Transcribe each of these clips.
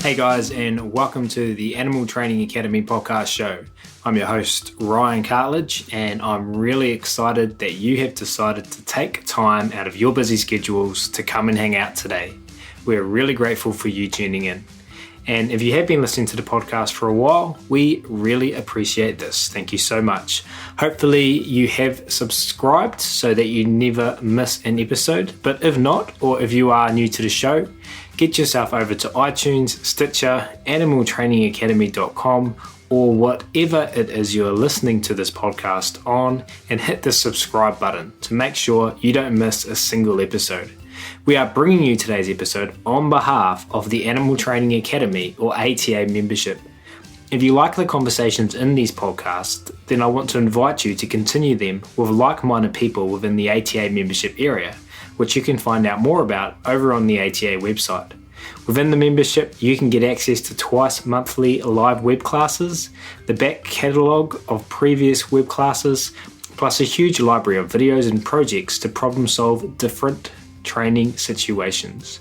Hey guys, and welcome to the Animal Training Academy podcast show. I'm your host, Ryan Cartledge, and I'm really excited that you have decided to take time out of your busy schedules to come and hang out today. We're really grateful for you tuning in. And if you have been listening to the podcast for a while, we really appreciate this. Thank you so much. Hopefully you have subscribed so that you never miss an episode. But if not, or if you are new to the show, get yourself over to iTunes, Stitcher, animaltrainingacademy.com, or whatever it is you're listening to this podcast on, and hit the subscribe button to make sure you don't miss a single episode. We are bringing you today's episode on behalf of the Animal Training Academy, or ATA membership. If you like the conversations in these podcasts, then I want to invite you to continue them with like-minded people within the ATA membership area, which you can find out more about over on the ATA website. Within the membership, you can get access to twice monthly live web classes, the back catalogue of previous web classes, plus a huge library of videos and projects to problem solve different training situations.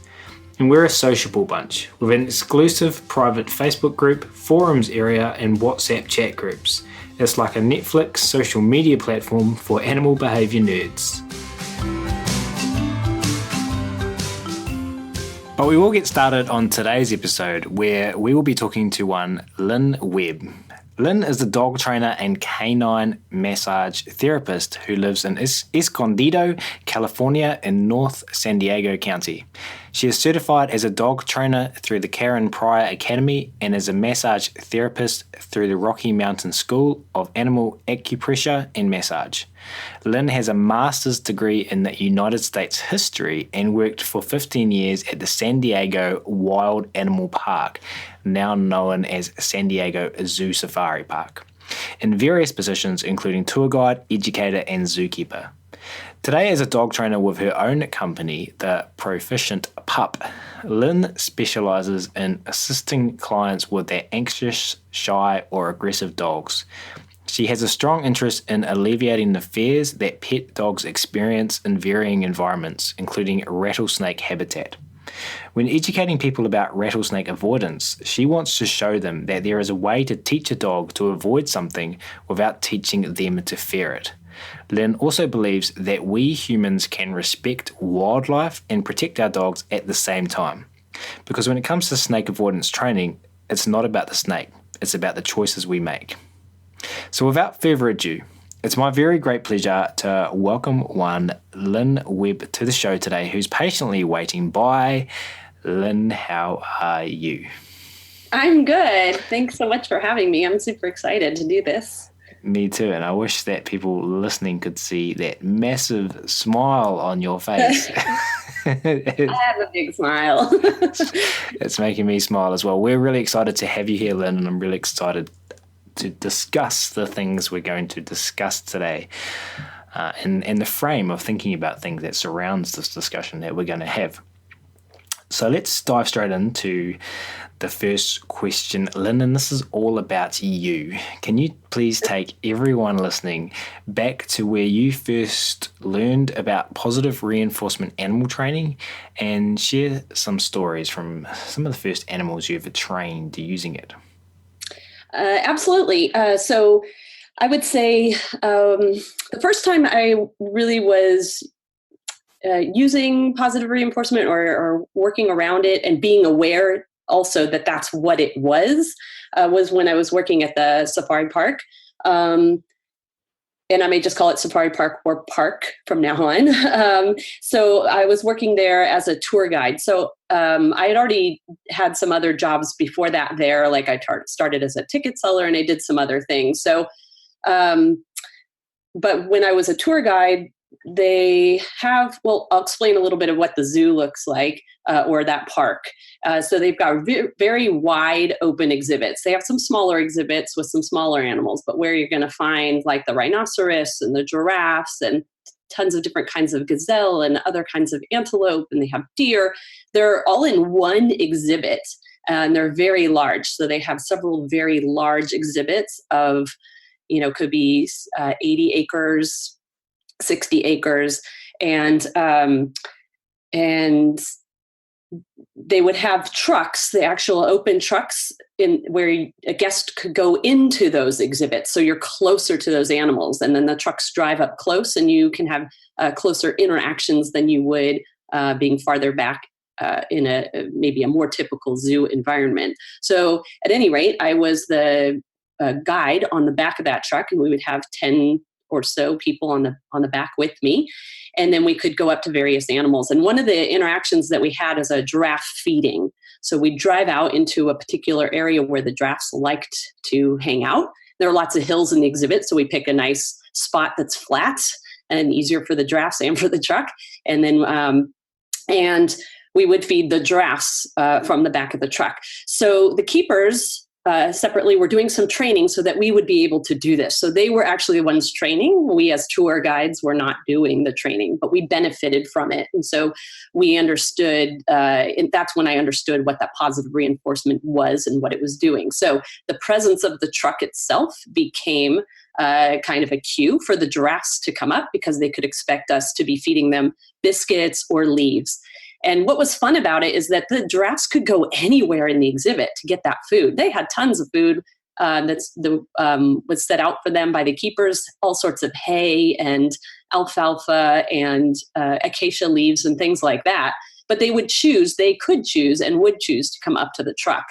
And we're a sociable bunch with an exclusive private Facebook group, forums area, and WhatsApp chat groups. It's like a Netflix social media platform for animal behaviour nerds. But we will get started on today's episode, where we will be talking to one Lynn Webb. Lynn is the dog trainer and canine massage therapist who lives in Escondido, California in North San Diego County. She is certified as a dog trainer through the Karen Pryor Academy and as a massage therapist through the Rocky Mountain School of Animal Acupressure and Massage. Lynn has a master's degree in the United States history and worked for 15 years at the San Diego Wild Animal Park, now known as San Diego Zoo Safari Park, in various positions including tour guide, educator, and zookeeper. Today, as a dog trainer with her own company, the Proficient Pup, Lynn specializes in assisting clients with their anxious, shy, or aggressive dogs. She has a strong interest in alleviating the fears that pet dogs experience in varying environments, including rattlesnake habitat. When educating people about rattlesnake avoidance, she wants to show them that there is a way to teach a dog to avoid something without teaching them to fear it. Lynn also believes that we humans can respect wildlife and protect our dogs at the same time. Because when it comes to snake avoidance training, it's not about the snake, it's about the choices we make. So without further ado, it's my very great pleasure to welcome one Lynn Webb to the show today, who's patiently waiting by. Lynn, how are you? I'm good. Thanks so much for having me. I'm super excited to do this. Me too, and I wish that people listening could see that massive smile on your face. I have a big smile. It's making me smile as well. We're really excited to have you here, Lynn, and I'm really excited to discuss the things we're going to discuss today, and the frame of thinking about things that surrounds this discussion that we're going to have. So let's dive straight into the first question, Lynn, and this is all about you. Can you please take everyone listening back to where you first learned about positive reinforcement animal training and share some stories from some of the first animals you ever trained using it? Absolutely. So I would say the first time I really was using positive reinforcement or working around it and being aware also that that's what it was when I was working at the safari park. And I may just call it Safari Park or Park from now on. So I was working there as a tour guide. So I had already had some other jobs before that there. Like I started as a ticket seller and I did some other things. So, but when I was a tour guide, I'll explain a little bit of what the zoo looks like or that park. So they've got very wide open exhibits. They have some smaller exhibits with some smaller animals, but where you're going to find like the rhinoceros and the giraffes and tons of different kinds of gazelle and other kinds of antelope, and they have deer. They're all in one exhibit and they're very large. So they have several very large exhibits of, could be 80 acres, 60 acres. And they would have trucks, the actual open trucks in where a guest could go into those exhibits. So you're closer to those animals, and then the trucks drive up close, and you can have closer interactions than you would being farther back in maybe a more typical zoo environment. So at any rate, I was the guide on the back of that truck, and we would have 10 or so people on the back with me. And then we could go up to various animals. And one of the interactions that we had is a giraffe feeding. So we drive out into a particular area where the giraffes liked to hang out. There are lots of hills in the exhibit, so we pick a nice spot that's flat and easier for the giraffes and for the truck. And then and we would feed the giraffes from the back of the truck. So the keepers separately were doing some training so that we would be able to do this. So they were actually the ones training. We as tour guides were not doing the training, but we benefited from it. And so we understood, and that's when I understood what that positive reinforcement was and what it was doing. So the presence of the truck itself became kind of a cue for the giraffes to come up, because they could expect us to be feeding them biscuits or leaves. And what was fun about it is that the giraffes could go anywhere in the exhibit to get that food. They had tons of food was set out for them by the keepers, all sorts of hay and alfalfa and acacia leaves and things like that. But they could choose and would choose to come up to the truck.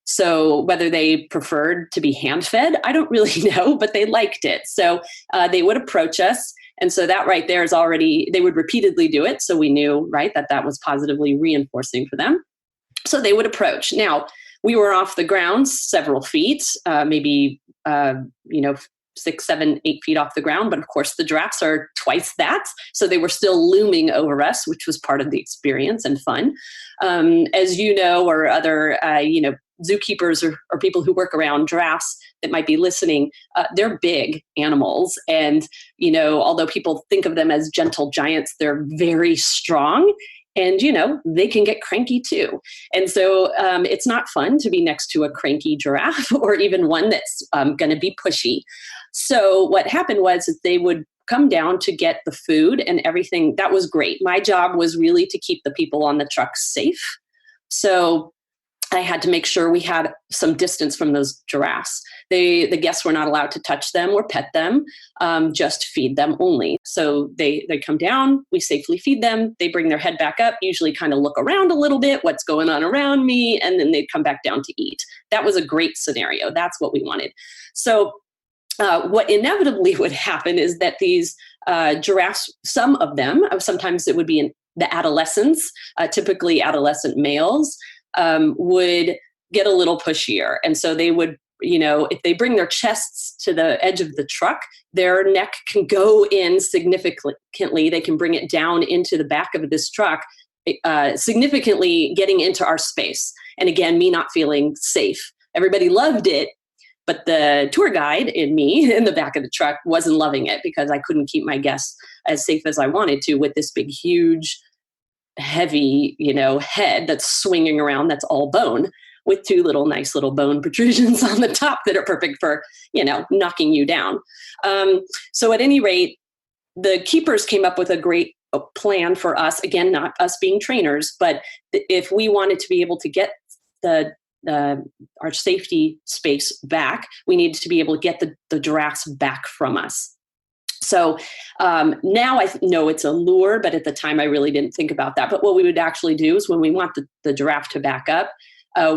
So whether they preferred to be hand-fed, I don't really know, but they liked it. So they would approach us. And so that right there is already, they would repeatedly do it. So we knew, right, that was positively reinforcing for them. So they would approach. Now, we were off the ground several feet, maybe, 6, 7, 8 feet off the ground. But of course, the giraffes are twice that. So they were still looming over us, which was part of the experience and fun. As you know, or other, zookeepers or people who work around giraffes that might be listening, they're big animals. And, although people think of them as gentle giants, they're very strong. And, they can get cranky too. And so it's not fun to be next to a cranky giraffe or even one that's going to be pushy. So what happened was that they would come down to get the food and everything. That was great. My job was really to keep the people on the truck safe. So I had to make sure we had some distance from those giraffes. The guests were not allowed to touch them or pet them, just feed them only. So they come down, we safely feed them, they bring their head back up, usually kind of look around a little bit, what's going on around me, and then they'd come back down to eat. That was a great scenario. That's what we wanted. So what inevitably would happen is that these giraffes, some of them, sometimes it would be in the adolescents, typically adolescent males, would get a little pushier. And so they would, if they bring their chests to the edge of the truck, their neck can go in significantly. They can bring it down into the back of this truck, significantly getting into our space. And again, me not feeling safe. Everybody loved it, but the tour guide and me in the back of the truck wasn't loving it, because I couldn't keep my guests as safe as I wanted to with this big, huge, heavy, head that's swinging around, that's all bone, with two nice little bone protrusions on the top that are perfect for, knocking you down. So at any rate, the keepers came up with a great plan for us, again, not us being trainers, but if we wanted to be able to get our safety space back, we needed to be able to get the giraffes back from us. So now I know it's a lure, but at the time I really didn't think about that. But what we would actually do is when we want the giraffe to back up,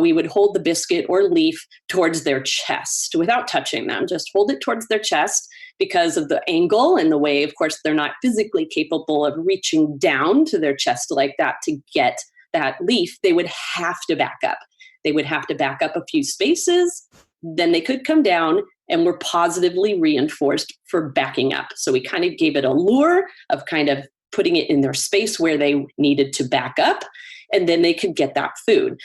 we would hold the biscuit or leaf towards their chest without touching them. Just hold it towards their chest, because of the angle and the way, of course, they're not physically capable of reaching down to their chest like that to get that leaf. They would have to back up. They would have to back up a few spaces. Then they could come down and were positively reinforced for backing up. So we kind of gave it a lure of kind of putting it in their space where they needed to back up, and then they could get that food.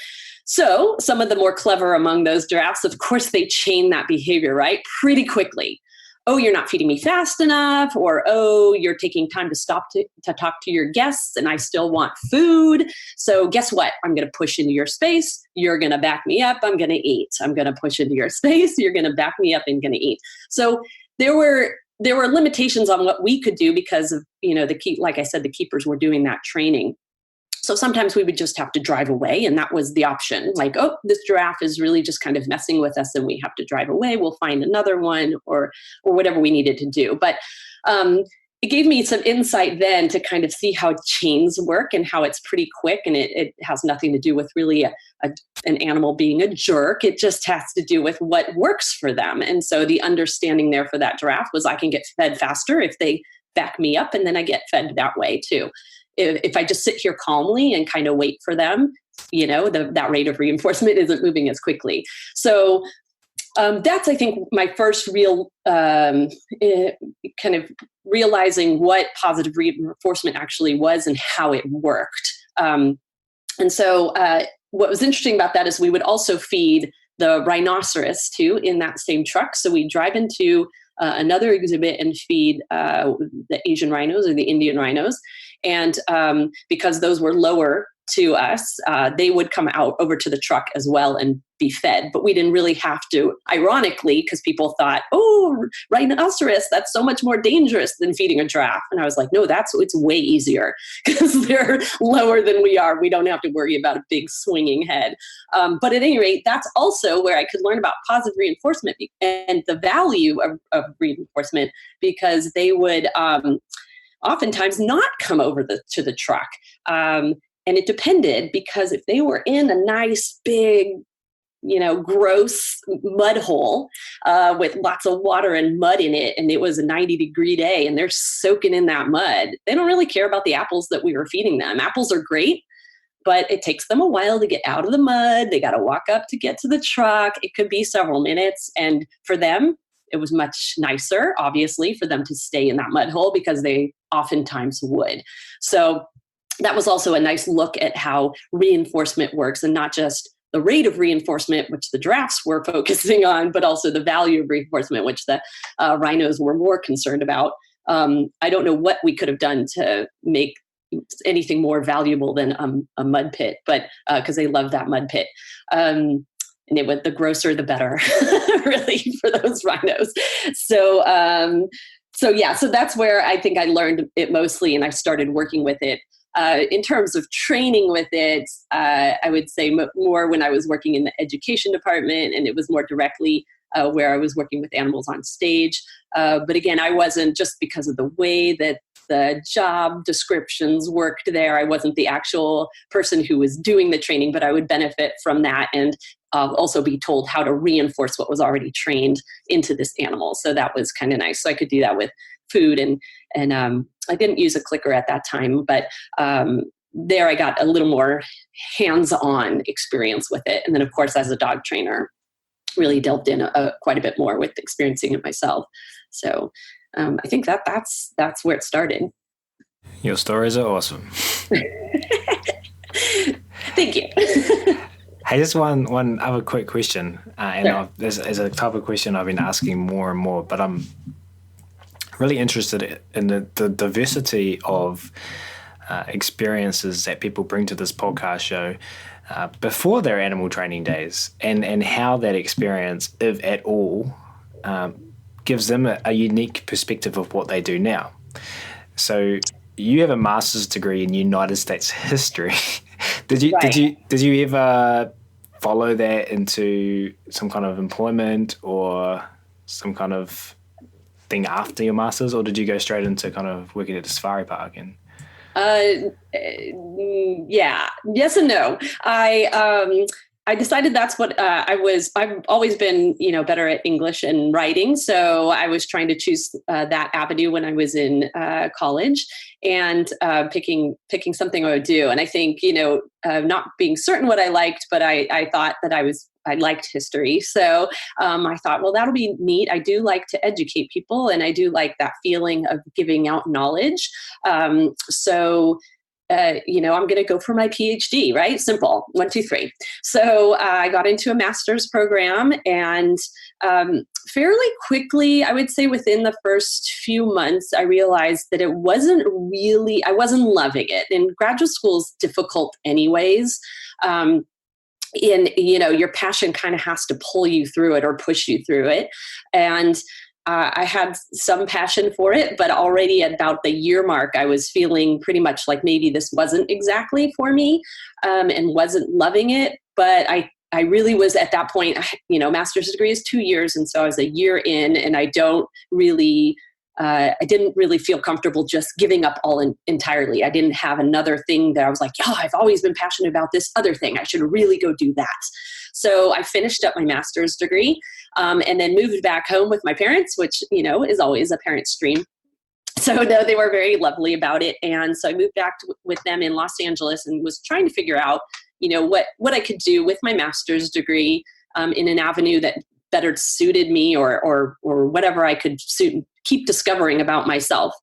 So some of the more clever among those giraffes, of course, they chain that behavior, right? Pretty quickly. Oh, you're not feeding me fast enough, or, oh, you're taking time to stop to talk to your guests and I still want food. So guess what? I'm going to push into your space. You're going to back me up. I'm going to eat. I'm going to push into your space. You're going to back me up and going to eat. So there were limitations on what we could do because of, like I said, the keepers were doing that training. So sometimes we would just have to drive away, and that was the option. Like, oh, this giraffe is really just kind of messing with us, and we have to drive away. We'll find another one, or whatever we needed to do. But it gave me some insight then to kind of see how chains work and how it's pretty quick, and it has nothing to do with really an animal being a jerk. It just has to do with what works for them. And so the understanding there for that giraffe was I can get fed faster if they back me up, and then I get fed that way too. If I just sit here calmly and kind of wait for them, that rate of reinforcement isn't moving as quickly. So that's, I think, my first real kind of realizing what positive reinforcement actually was and how it worked. And so what was interesting about that is we would also feed the rhinoceros too in that same truck. So we drive into another exhibit and feed the Asian rhinos or the Indian rhinos. And because those were lower to us, they would come out over to the truck as well and be fed. But we didn't really have to, ironically, because people thought, oh, rhinoceros, that's so much more dangerous than feeding a giraffe. And I was like, no, it's way easier because they're lower than we are. We don't have to worry about a big swinging head. But at any rate, that's also where I could learn about positive reinforcement and the value of reinforcement, because they would oftentimes not come over to the truck. And it depended, because if they were in a nice big, gross mud hole with lots of water and mud in it, and it was a 90-degree day and they're soaking in that mud, they don't really care about the apples that we were feeding them. Apples are great, but it takes them a while to get out of the mud. They got to walk up to get to the truck. It could be several minutes. And for them, it was much nicer, obviously, for them to stay in that mud hole, because they oftentimes would. So that was also a nice look at how reinforcement works, and not just the rate of reinforcement, which the giraffes were focusing on, but also the value of reinforcement, which the rhinos were more concerned about. I don't know what we could have done to make anything more valuable than a mud pit, but because they love that mud pit. And it went, the grosser, the better, really, for those rhinos. So that's where I think I learned it mostly, and I started working with it. In terms of training with it, I would say more when I was working in the education department, and it was more directly where I was working with animals on stage. But again, I wasn't, just because of the way that the job descriptions worked there, I wasn't the actual person who was doing the training, but I would benefit from that and also be told how to reinforce what was already trained into this animal. So that was kind of nice. So I could do that with food, and I didn't use a clicker at that time, but there I got a little more hands-on experience with it. And then, of course, as a dog trainer, really delved in quite a bit more with experiencing it myself. So I think that's where it started. Your stories are awesome. Thank you. Hey, just one other quick question, and Sure. This is a type of question I've been asking more and more, but I'm really interested in the diversity of experiences that people bring to this podcast show before their animal training days, and how that experience, if at all, gives them a unique perspective of what they do now. So you have a master's degree in United States history. Did you ever follow that into some kind of employment or some kind of thing after your master's, or did you go straight into kind of working at a safari park? And yeah, yes and no. I decided that's what I've always been, better at English and writing. So I was trying to choose that avenue when I was in college, and picking something I would do. And I think, not being certain what I liked, but I thought that I liked history. So I thought, well, that'll be neat. I do like to educate people, and I do like that feeling of giving out knowledge. I'm going to go for my PhD, right? Simple. 1, 2, 3. So I got into a master's program, and fairly quickly, I would say within the first few months, I realized that I wasn't loving it. And graduate school is difficult anyways. Your passion kind of has to pull you through it or push you through it. And I had some passion for it, but already at about the year mark, I was feeling pretty much like maybe this wasn't exactly for me, and wasn't loving it. But I really was at that point, master's degree is 2 years. And so I was a year in, and I didn't really feel comfortable just giving up entirely. I didn't have another thing that I was like, I've always been passionate about this other thing. I should really go do that. So I finished up my master's degree, and then moved back home with my parents, which, is always a parent's dream. So no, they were very lovely about it. And so I moved back with them in Los Angeles and was trying to figure out, what I could do with my master's degree, in an avenue that better suited me, or whatever I could keep discovering about myself.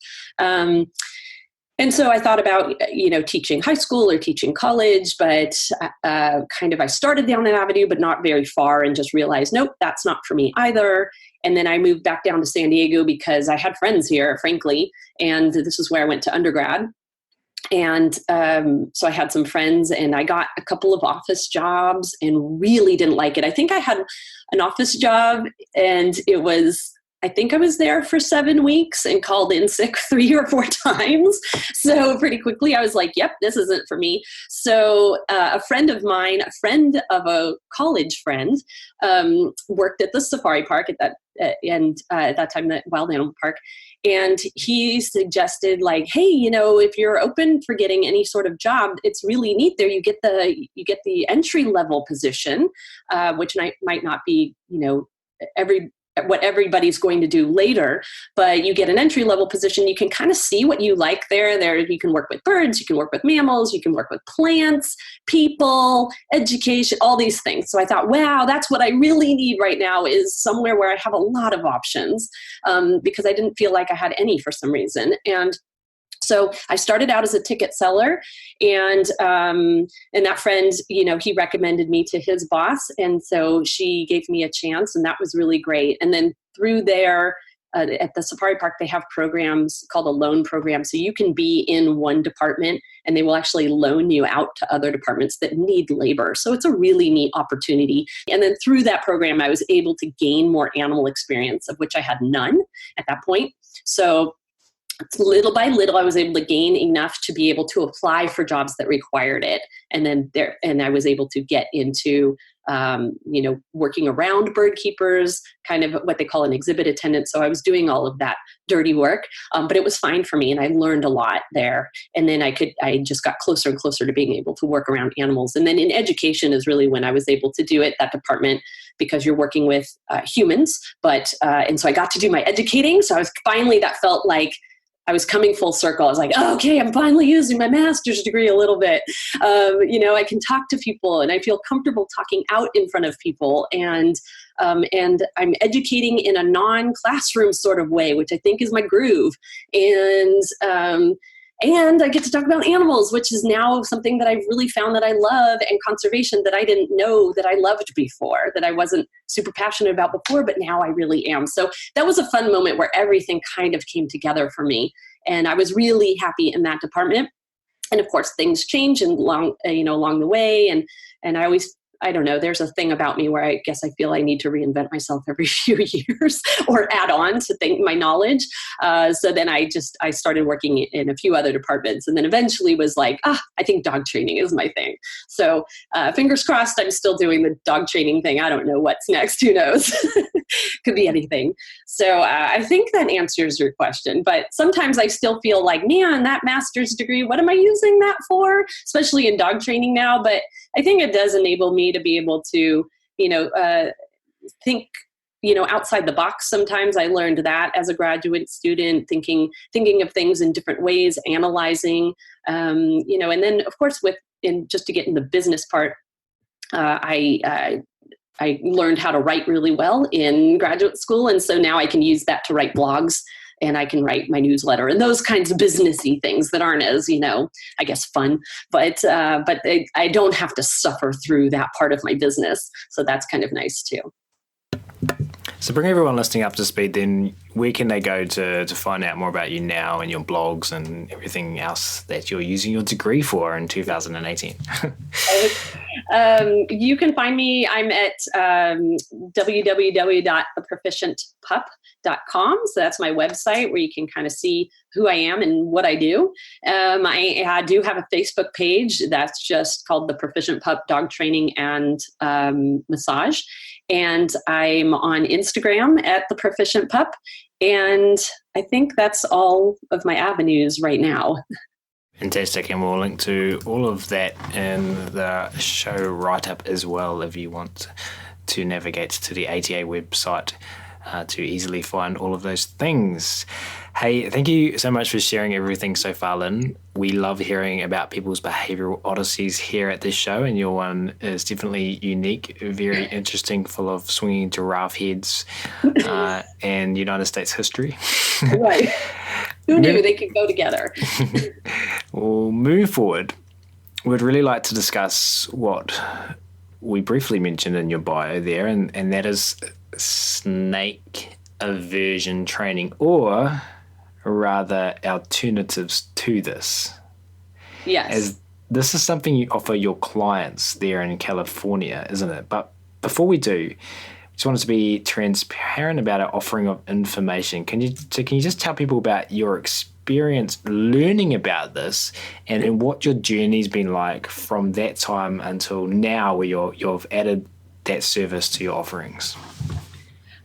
And so I thought about, teaching high school or teaching college, but I started down that avenue, but not very far, and just realized, nope, that's not for me either. And then I moved back down to San Diego because I had friends here, frankly, and this is where I went to undergrad. And so I had some friends, and I got a couple of office jobs and really didn't like it. I think I had an office job, and I think I was there for 7 weeks and called in sick 3 or 4 times. So pretty quickly I was like, yep, this isn't for me. So a friend of mine, a friend of a college friend, worked at the safari park at that time, the Wild Animal Park. And he suggested, like, hey, if you're open for getting any sort of job, it's really neat there. You get the entry level position, which might not be, what everybody's going to do later, but you get an entry level position. You can kind of see what you like there. There, you can work with birds, you can work with mammals, you can work with plants, people, education, all these things. So I thought, wow, that's what I really need right now, is somewhere where I have a lot of options, because I didn't feel like I had any for some reason. And so I started out as a ticket seller, and that friend, he recommended me to his boss. And so she gave me a chance, and that was really great. And then through there, at the safari park, they have programs called a loan program. So you can be in one department, and they will actually loan you out to other departments that need labor. So it's a really neat opportunity. And then through that program, I was able to gain more animal experience, of which I had none at that point. So little by little, I was able to gain enough to be able to apply for jobs that required it. And I was able to get into, working around bird keepers, kind of what they call an exhibit attendant. So I was doing all of that dirty work, but it was fine for me, and I learned a lot there. And then I just got closer and closer to being able to work around animals. And then in education is really when I was able to do it, that department, because you're working with humans. And so I got to do my educating. So that felt like I was coming full circle. I was like, oh, okay, I'm finally using my master's degree a little bit. I can talk to people, and I feel comfortable talking out in front of people. And I'm educating in a non-classroom sort of way, which I think is my groove. And I get to talk about animals, which is now something that I've really found that I love, and conservation that I didn't know that I loved before, that I wasn't super passionate about before, but now I really am. So that was a fun moment where everything kind of came together for me. And I was really happy in that department. And of course, things change along the way. And I don't know, there's a thing about me where I guess I feel I need to reinvent myself every few years or add on to my knowledge. So then I started working in a few other departments, and then eventually was like, I think dog training is my thing. So fingers crossed, I'm still doing the dog training thing. I don't know what's next. Who knows? Could be anything. So I think that answers your question. But sometimes I still feel like, man, that master's degree, what am I using that for? Especially in dog training now. But I think it does enable me to be able to, think, outside the box. Sometimes I learned that as a graduate student, thinking of things in different ways, analyzing, and then of course just to get in the business part, I learned how to write really well in graduate school. And so now I can use that to write blogs, and I can write my newsletter and those kinds of businessy things that aren't as, I guess fun, but I don't have to suffer through that part of my business. So that's kind of nice too. So bring everyone listening up to speed, then where can they go to find out more about you now and your blogs and everything else that you're using your degree for in 2018? You can find me. I'm at www.theproficientpup, proficientpup.com. So that's my website where you can kind of see who I am and what I do. I do have a Facebook page that's just called the Proficient Pup Dog Training and Massage. And I'm on Instagram at the Proficient Pup. And I think that's all of my avenues right now. Fantastic, and we'll link to all of that in the show write-up as well if you want to navigate to the ATA website to easily find all of those things. Hey, thank you so much for sharing everything so far, Lynn. We love hearing about people's behavioural odysseys here at this show, and your one is definitely unique, very interesting, full of swinging giraffe heads and United States history. Right. Who knew they could go together? Well, moving forward, we'd really like to discuss what we briefly mentioned in your bio there, and that is snake aversion training, or rather alternatives to this. Yes. As this is something you offer your clients there in California, isn't it? But before we do, just wanted to be transparent about our offering of information. Can you just tell people about your experience learning about this and what your journey's been like from that time until now, where you've added that service to your offerings?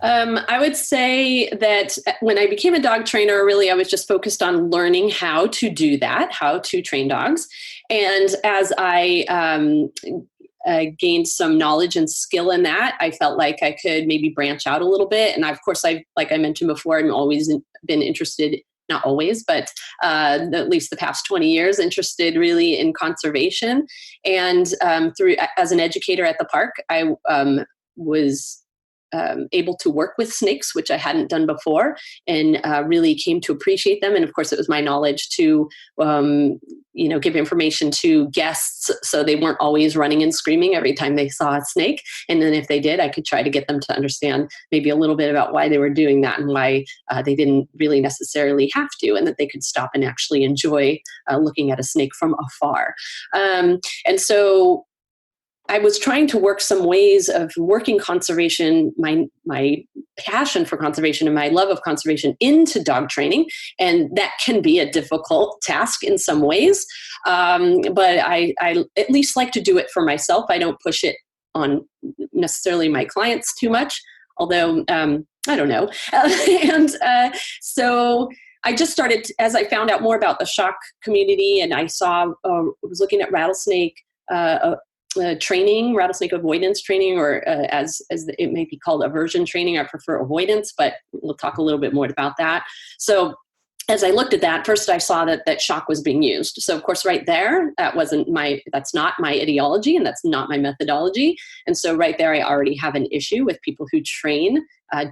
I would say that when I became a dog trainer, really, I was just focused on learning how to do that, how to train dogs. And as I gained some knowledge and skill in that, I felt like I could maybe branch out a little bit. And of course, like I mentioned before, I'm always been interested, not always, but at least the past 20 years, interested really in conservation. And through as an educator at the park, I was able to work with snakes, which I hadn't done before, and really came to appreciate them. And of course, it was my knowledge to, give information to guests, so they weren't always running and screaming every time they saw a snake. And then if they did, I could try to get them to understand maybe a little bit about why they were doing that and why they didn't really necessarily have to, and that they could stop and actually enjoy looking at a snake from afar. And so I was trying to work some ways of working conservation, my passion for conservation and my love of conservation, into dog training. And that can be a difficult task in some ways. But I at least like to do it for myself. I don't push it on necessarily my clients too much, although I don't know. So I just started, as I found out more about the shock community, and I was looking at rattlesnake training, rattlesnake avoidance training, or as it may be called, aversion training. I prefer avoidance, but we'll talk a little bit more about that. So as I looked at that, first I saw that shock was being used. So of course, right there, that's not my ideology, and that's not my methodology. And so right there, I already have an issue with people who train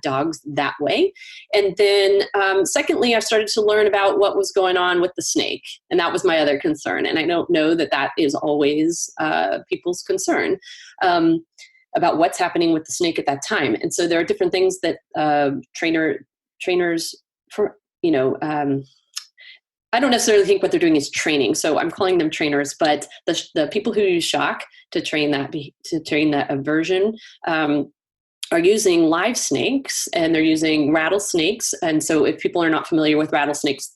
dogs that way. And then secondly, I started to learn about what was going on with the snake. And that was my other concern. And I don't know that is always people's concern about what's happening with the snake at that time. And so there are different things that trainers for, I don't necessarily think what they're doing is training, so I'm calling them trainers. But the people who use shock to train that aversion are using live snakes, and they're using rattlesnakes. And so if people are not familiar with rattlesnakes,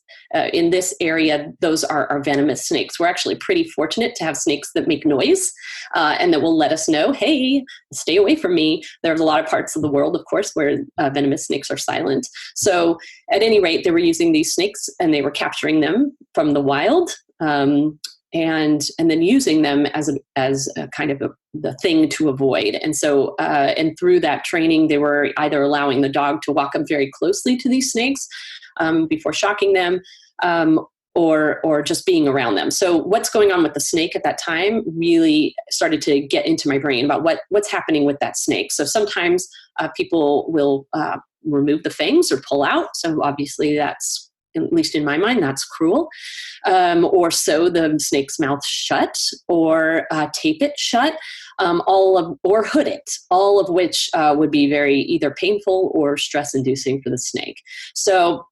in this area, those are venomous snakes. We're actually pretty fortunate to have snakes that make noise and that will let us know, hey, stay away from me. There's a lot of parts of the world, of course, where venomous snakes are silent. So at any rate, they were using these snakes, and they were capturing them from the wild, and then using them as a kind of the thing to avoid. And so, and through that training, they were either allowing the dog to walk up very closely to these snakes before shocking them, or just being around them. So what's going on with the snake at that time really started to get into my brain about what's happening with that snake. So sometimes people will remove the fangs or pull out. So obviously that's, at least in my mind, that's cruel. Or sew the snake's mouth shut, or tape it shut, or hood it, all of which would be very either painful or stress-inducing for the snake. So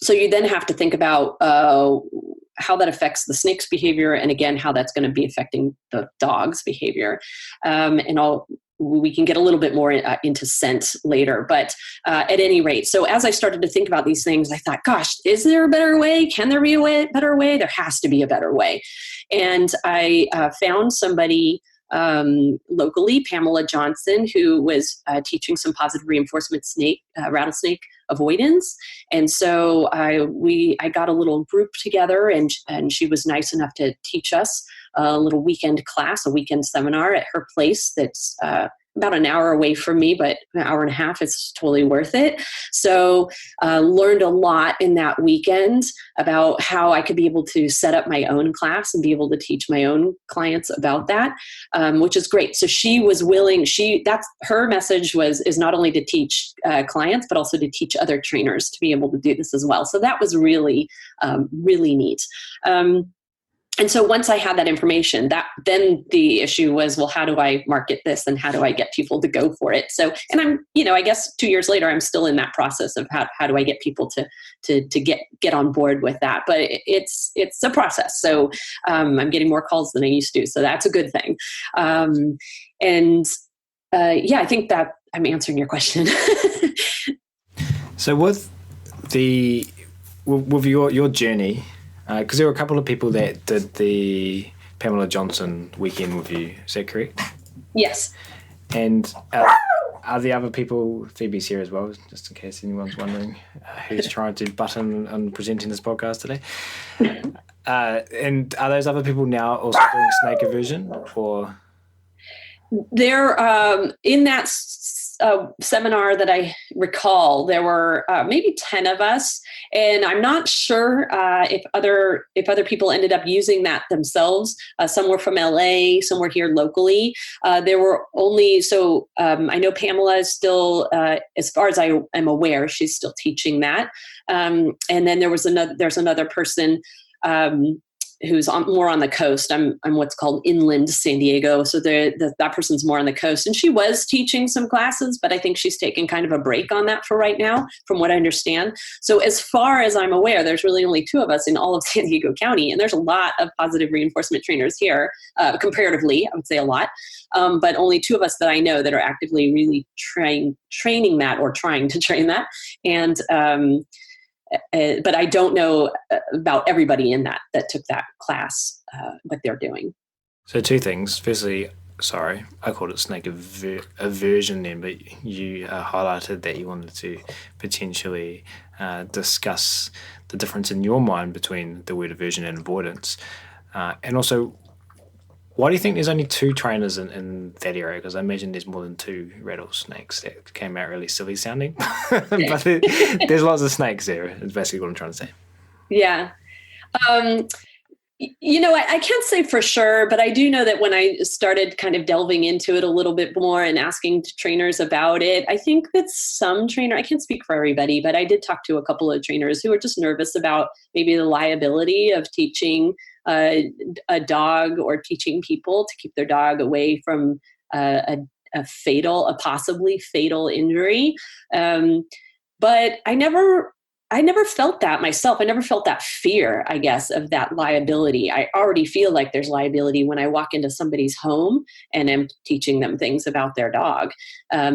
you then have to think about how that affects the snake's behavior, and again, how that's going to be affecting the dog's behavior. And I'll we can get a little bit more into scent later. But at any rate, so as I started to think about these things, I thought, gosh, is there a better way? Can there be a better way? There has to be a better way. And I found somebody locally, Pamela Johnson, who was teaching some positive reinforcement rattlesnake avoidance. And so I got a little group together, and she was nice enough to teach us a little weekend class, a weekend seminar at her place that's about an hour away from me, but an hour and a half is totally worth it. So learned a lot in that weekend about how I could be able to set up my own class and be able to teach my own clients about that, which is great. So she was willing, that's her message is not only to teach clients, but also to teach other trainers to be able to do this as well. So that was really, really neat. And so once I had that information, then the issue was, well, how do I market this and how do I get people to go for it? So, and I'm, I guess 2 years later, I'm still in that process of how do I get people to get on board with that? But it's a process. So I'm getting more calls than I used to. So that's a good thing. I think that I'm answering your question. So with your journey, because there were a couple of people that did the Pamela Johnson weekend with you. Is that correct? Yes. And are the other people, Phoebe's here as well, just in case anyone's wondering who's trying to butt in and presenting this podcast today. And are those other people now also doing snake aversion, or? They're in that seminar that I recall, there were maybe 10 of us, and I'm not sure if other people ended up using that themselves. Some were from LA, some were here locally. There were only, I know Pamela is still, as far as I am aware, she's still teaching that. And then there's another person who's more on the coast. I'm what's called inland San Diego. So that person's more on the coast, and she was teaching some classes, but I think she's taking kind of a break on that for right now, from what I understand. So as far as I'm aware, there's really only 2 of us in all of San Diego County, and there's a lot of positive reinforcement trainers here, comparatively, I would say a lot, but only 2 of us that I know that are actively really training that or trying to train that. And but I don't know about everybody in that took that class, what they're doing. So 2 things. Firstly, sorry, I called it snake aversion then, but you highlighted that you wanted to potentially discuss the difference in your mind between the word aversion and avoidance. And also, why do you think there's only 2 trainers in that area? Because I imagine there's more than 2 rattlesnakes. That came out really silly sounding. But there's lots of snakes there, is basically what I'm trying to say. Yeah. I can't say for sure, but I do know that when I started kind of delving into it a little bit more and asking trainers about it, I think that some trainer, I can't speak for everybody, but I did talk to a couple of trainers who were just nervous about maybe the liability of teaching a dog or teaching people to keep their dog away from a possibly fatal injury. But I never felt that myself. I never felt that fear, I guess, of that liability. I already feel like there's liability when I walk into somebody's home and am teaching them things about their dog,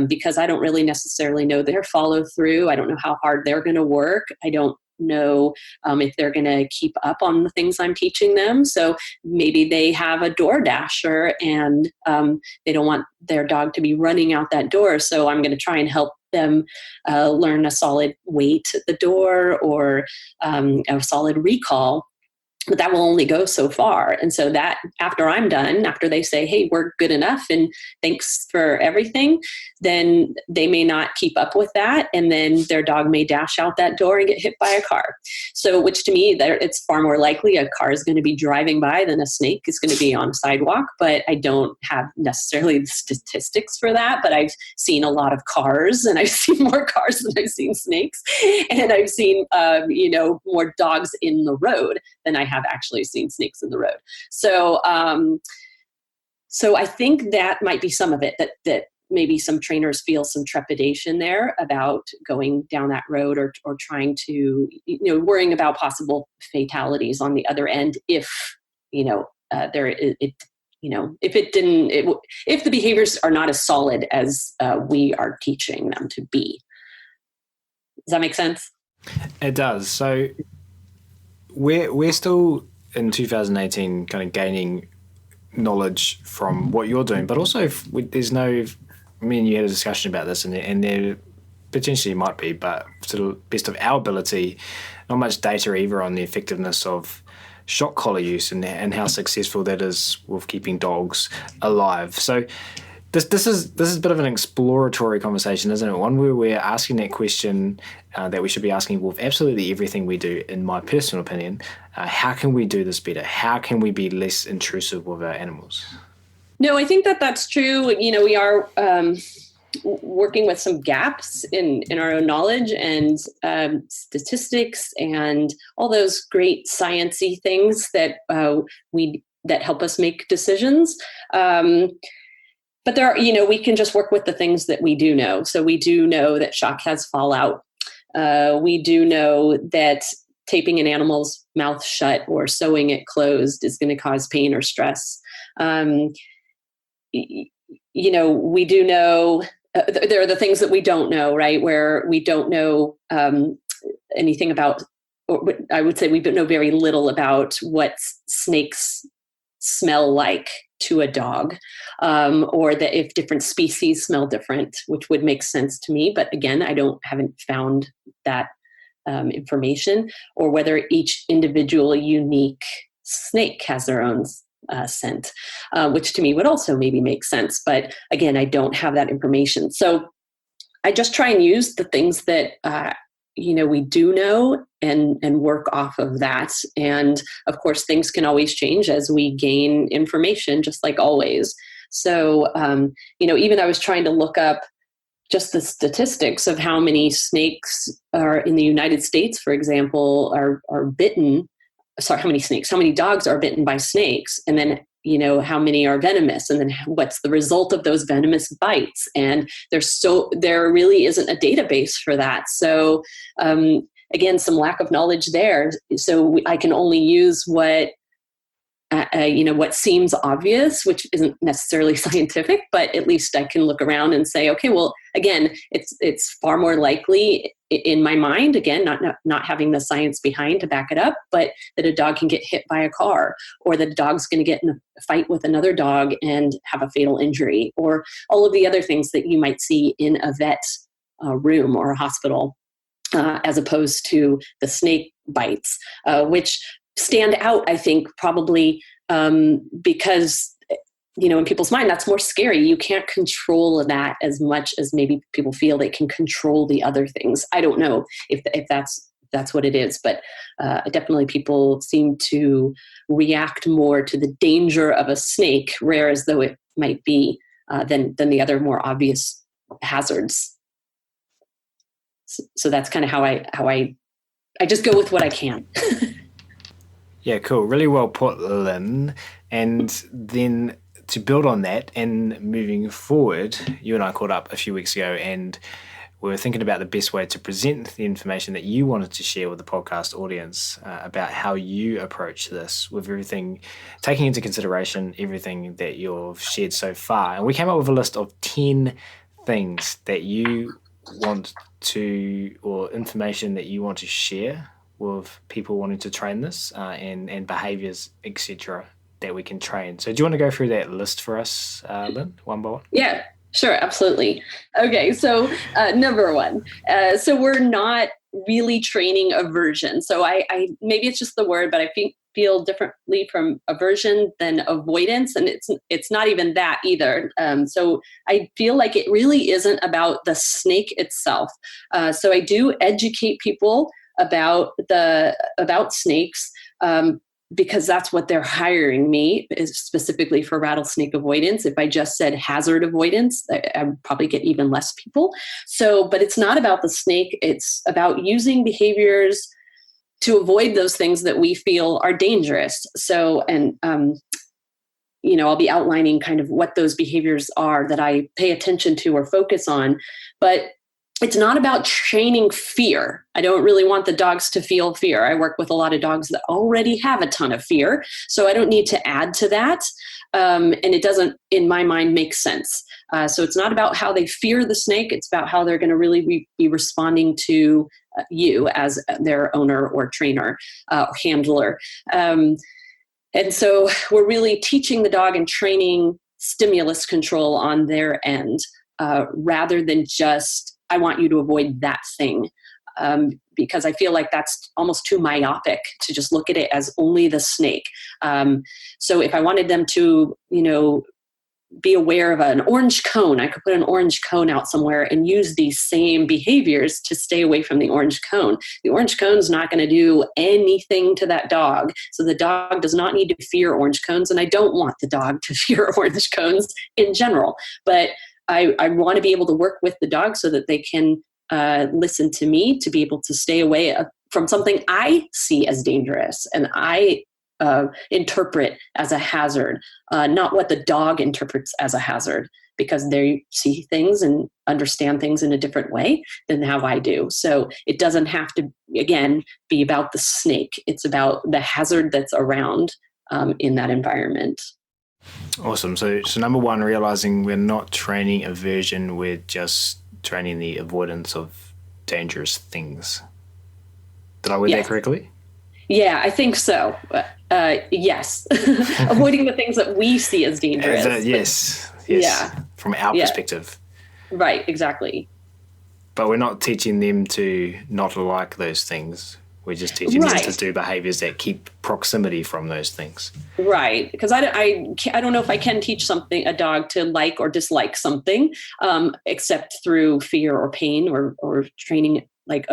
because I don't really necessarily know their follow through. I don't know how hard they're going to work. I don't know if they're going to keep up on the things I'm teaching them. So maybe they have a door dasher and they don't want their dog to be running out that door. So I'm going to try and help them learn a solid wait at the door or a solid recall. But that will only go so far. And so that after I'm done, after they say, hey, we're good enough and thanks for everything, then they may not keep up with that. And then their dog may dash out that door and get hit by a car. So, which to me, it's far more likely a car is going to be driving by than a snake is going to be on a sidewalk. But I don't have necessarily the statistics for that. But I've seen a lot of cars, and I've seen more cars than I've seen snakes. And I've seen, more dogs in the road than I have actually seen snakes in the road. So I think that might be some of it, that maybe some trainers feel some trepidation there about going down that road or trying to, worrying about possible fatalities on the other end if, if the behaviors are not as solid as we are teaching them to be. Does that make sense? It does. So we're still in 2018 kind of gaining knowledge from what you're doing, but also there's no, me and you had a discussion about this, and there potentially might be, but to the best of our ability, not much data either on the effectiveness of shock collar use and how successful that is with keeping dogs alive. So this is a bit of an exploratory conversation, isn't it? One where we're asking that question that we should be asking with absolutely everything we do, in my personal opinion. How can we do this better? How can we be less intrusive with our animals? No, I think that's true. We are working with some gaps in our own knowledge and statistics and all those great science-y things that that help us make decisions. But there are, we can just work with the things that we do know. So we do know that shock has fallout. We do know that taping an animal's mouth shut or sewing it closed is going to cause pain or stress. We do know there are the things that we don't know, right? Where we don't know anything about, or I would say we know very little about what snakes smell like to a dog, or that if different species smell different, which would make sense to me. But again, haven't found that information, or whether each individual unique snake has their own scent, which to me would also maybe make sense. But again, I don't have that information. So I just try and use the things that, we do know and work off of that. And of course, things can always change as we gain information, just like always. So, even I was trying to look up just the statistics of how many snakes are in the United States, for example, are bitten. Sorry, how many dogs are bitten by snakes, and then how many are venomous, and then what's the result of those venomous bites. And there really isn't a database for that. So again, some lack of knowledge there. So I can only use what seems obvious, which isn't necessarily scientific, but at least I can look around and say, okay, well, again, it's far more likely in my mind, again, not having the science behind to back it up, but that a dog can get hit by a car, or that a dog's going to get in a fight with another dog and have a fatal injury, or all of the other things that you might see in a vet room or a hospital, as opposed to the snake bites, which stand out, I think, probably because, in people's mind, that's more scary. You can't control that as much as maybe people feel they can control the other things. I don't know if that's what it is, but definitely people seem to react more to the danger of a snake, whereas though it might be than the other more obvious hazards. So that's kind of how I just go with what I can. Yeah, cool. Really well put, Lynn. And then to build on that and moving forward, you and I caught up a few weeks ago, and we were thinking about the best way to present the information that you wanted to share with the podcast audience about how you approach this, with everything, taking into consideration everything that you've shared so far. And we came up with a list of 10 things that you want to, or information that you want to share with people wanting to train this, and behaviors, etc., that we can train. So do you want to go through that list for us, Lynn, one by one? Yeah, sure, absolutely. Okay, so number one. So we're not really training aversion. So I maybe it's just the word, but I feel differently from aversion than avoidance, and it's not even that either. So I feel like it really isn't about the snake itself. So I do educate people about snakes, because that's what they're hiring me, is specifically for rattlesnake avoidance. If I just said hazard avoidance, I would probably get even less people. So, but it's not about the snake. It's about using behaviors to avoid those things that we feel are dangerous. So, and, I'll be outlining kind of what those behaviors are that I pay attention to or focus on, but it's not about training fear. I don't really want the dogs to feel fear. I work with a lot of dogs that already have a ton of fear, so I don't need to add to that. And it doesn't, in my mind, make sense. So it's not about how they fear the snake. It's about how they're going to really be responding to you as their owner or trainer or handler. And so we're really teaching the dog and training stimulus control on their end, rather than just, I want you to avoid that thing. Because I feel like that's almost too myopic to just look at it as only the snake. So if I wanted them to, be aware of an orange cone, I could put an orange cone out somewhere and use these same behaviors to stay away from the orange cone. The orange cone is not going to do anything to that dog. So the dog does not need to fear orange cones. And I don't want the dog to fear orange cones in general. But I want to be able to work with the dog so that they can listen to me, to be able to stay away from something I see as dangerous and I interpret as a hazard, not what the dog interprets as a hazard, because they see things and understand things in a different way than how I do. So it doesn't have to, again, be about the snake. It's about the hazard that's around in that environment. Awesome. So number one, realizing we're not training aversion, we're just training the avoidance of dangerous things. Did I word that correctly? Yeah, I think so. Yes. Avoiding the things that we see as dangerous. Yes. Yeah. From our perspective. Right, exactly. But we're not teaching them to not like those things. We're just teaching them to do behaviors that keep proximity from those things. Right. Because I don't know if I can teach a dog to like or dislike something, except through fear or pain or training, like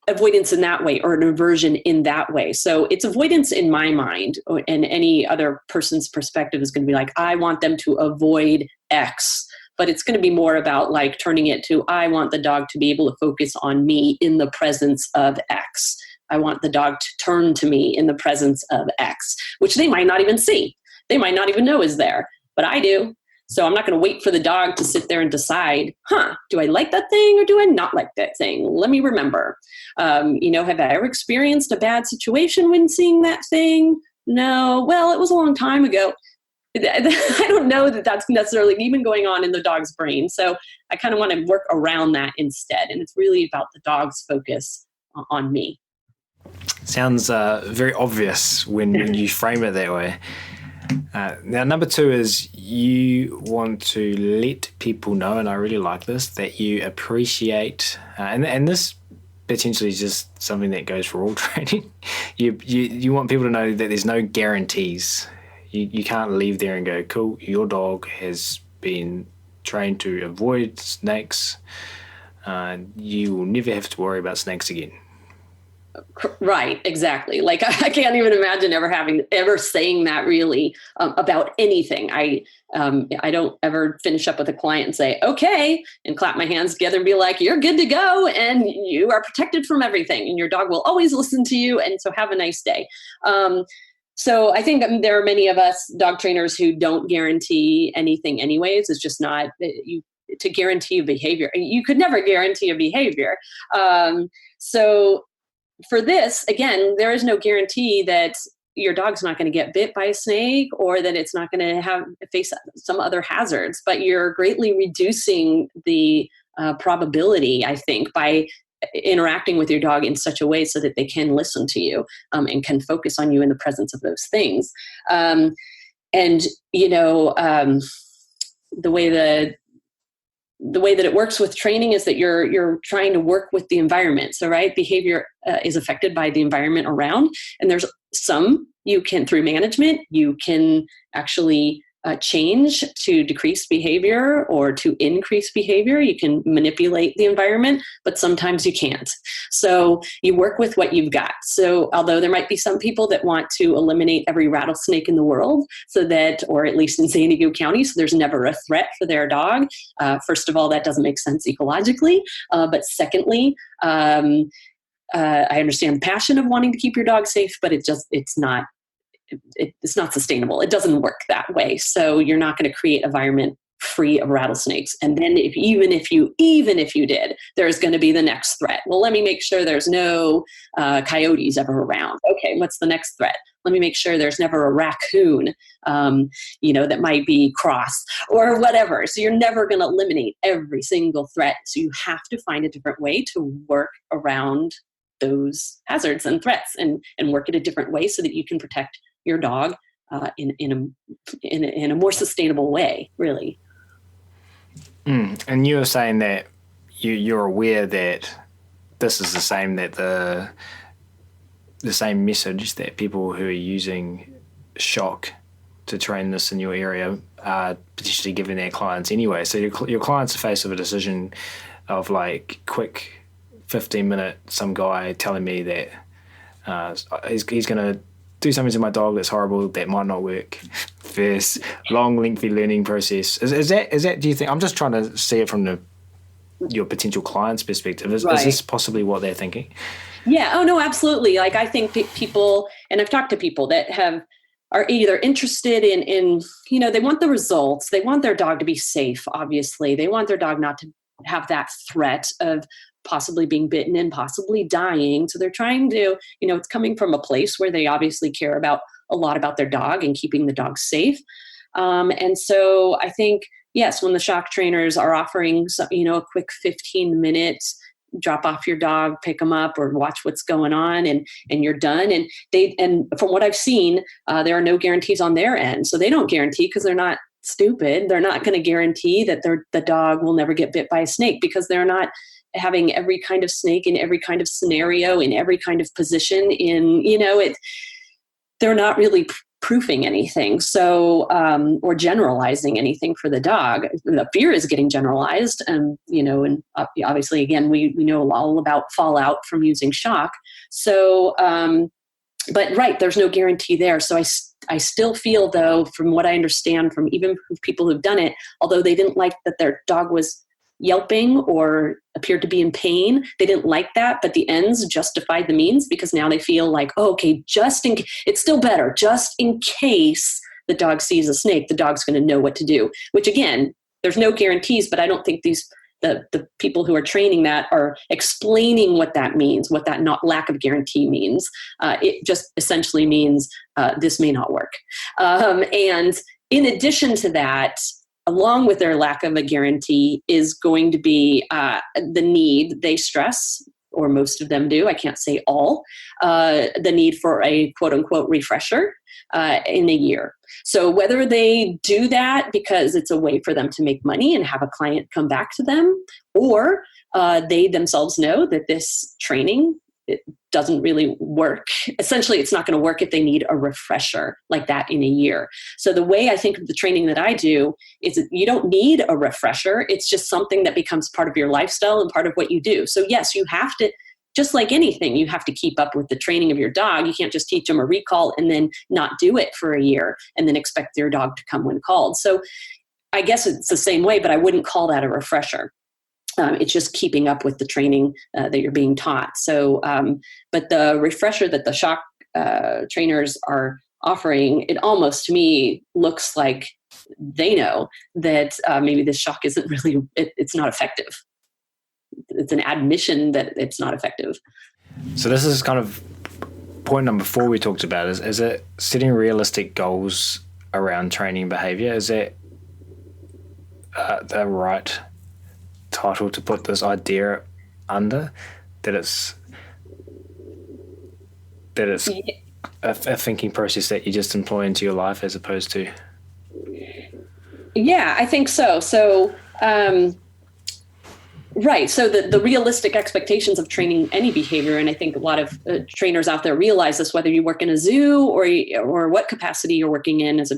avoidance in that way or an aversion in that way. So it's avoidance in my mind, and any other person's perspective is going to be like, I want them to avoid X. But it's going to be more about like turning it to, I want the dog to be able to focus on me in the presence of X. I want the dog to turn to me in the presence of X, which they might not even see. They might not even know is there, but I do. So I'm not going to wait for the dog to sit there and decide, do I like that thing or do I not like that thing? Let me remember. Have I ever experienced a bad situation when seeing that thing? No. Well, it was a long time ago. I don't know that that's necessarily even going on in the dog's brain. So I kind of want to work around that instead. And it's really about the dog's focus on me. Sounds very obvious when you frame it that way. Now, number two is you want to let people know, and I really like this, that you appreciate, and this potentially is just something that goes for all training. You want people to know that there's no guarantees. You can't leave there and go, cool, your dog has been trained to avoid snakes. You will never have to worry about snakes again. Right, exactly. Like I can't even imagine ever saying that really about anything. I don't ever finish up with a client and say, okay, and clap my hands together and be like, you're good to go and you are protected from everything and your dog will always listen to you. And so have a nice day. So I think there are many of us dog trainers who don't guarantee anything anyways. It's just not to guarantee a behavior. You could never guarantee a behavior. So for this, again, there is no guarantee that your dog's not going to get bit by a snake or that it's not going to face some other hazards, but you're greatly reducing the probability, I think, by interacting with your dog in such a way so that they can listen to you and can focus on you in the presence of those things. The way that it works with training is that you're trying to work with the environment. So, right, behavior is affected by the environment around, and there's some you can, through management, you can actually change to decrease behavior or to increase behavior. You can manipulate the environment, but sometimes you can't. So you work with what you've got. So although there might be some people that want to eliminate every rattlesnake in the world so that, or at least in San Diego County, so there's never a threat for their dog. First of all, that doesn't make sense ecologically. But secondly, I understand the passion of wanting to keep your dog safe, but it's not sustainable. It doesn't work that way. So you're not going to create environment free of rattlesnakes. And then even if you did, there's going to be the next threat. Well, let me make sure there's no coyotes ever around. Okay, what's the next threat? Let me make sure there's never a raccoon, that might be cross or whatever. So you're never going to eliminate every single threat. So you have to find a different way to work around those hazards and threats, and work it a different way so that you can protect your dog in a more sustainable way, really. And you were saying that you're aware that this is the same, that the same message that people who are using shock to train this in your area are potentially giving their clients anyway. So your clients are faced with a decision of like quick 15-minute, some guy telling me that he's going to do something to my dog that's horrible, that might not work. Versus long, lengthy learning process. Is that? Do you think? I'm just trying to see it from your potential client's perspective. Is this possibly what they're thinking? Yeah. Oh no, absolutely. Like I think people, and I've talked to people that are either interested in they want the results. They want their dog to be safe. Obviously, they want their dog not to have that threat of possibly being bitten and possibly dying. So they're trying to, it's coming from a place where they obviously care a lot about their dog and keeping the dog safe. And so I think, yes, when the shock trainers are offering, a quick 15 minutes, drop off your dog, pick them up, or watch what's going on, and you're done. And from what I've seen, there are no guarantees on their end. So they don't guarantee, because they're not stupid. They're not going to guarantee that the dog will never get bit by a snake, because they're not having every kind of snake in every kind of scenario, in every kind of position, they're not really proofing anything. So, or generalizing anything for the dog. The fear is getting generalized. And obviously, again, we know all about fallout from using shock. So, but right, there's no guarantee there. So I still feel, though, from what I understand from even people who've done it, although they didn't like that their dog was yelping or appeared to be in pain, they didn't like that, but the ends justified the means, because now they feel like, okay, it's still better, just in case the dog sees a snake, the dog's going to know what to do. Which again, there's no guarantees, but I don't think the people who are training that are explaining what that means, what that lack of guarantee means. It just essentially means this may not work. And in addition to that, along with their lack of a guarantee is going to be the need they stress, or most of them do, I can't say all, the need for a quote unquote refresher in a year. So whether they do that because it's a way for them to make money and have a client come back to them, or they themselves know that this training, it doesn't really work. Essentially, it's not going to work if they need a refresher like that in a year. So the way I think of the training that I do is that you don't need a refresher. It's just something that becomes part of your lifestyle and part of what you do. So yes, you have to, just like anything, you have to keep up with the training of your dog. You can't just teach them a recall and then not do it for a year and then expect your dog to come when called. So I guess it's the same way, but I wouldn't call that a refresher. It's just keeping up with the training that you're being taught. So, but the refresher that the shock trainers are offering, it almost to me looks like they know that maybe this shock isn't really, it's not effective. It's an admission that it's not effective. So this is kind of point number 4 we talked about. Is it setting realistic goals around training behavior? Is that the right title to put this idea under, that it's a thinking process that you just employ into your life as opposed to? Yeah, I think so. So, right. So the realistic expectations of training any behavior, and I think a lot of trainers out there realize this, whether you work in a zoo or what capacity you're working in as a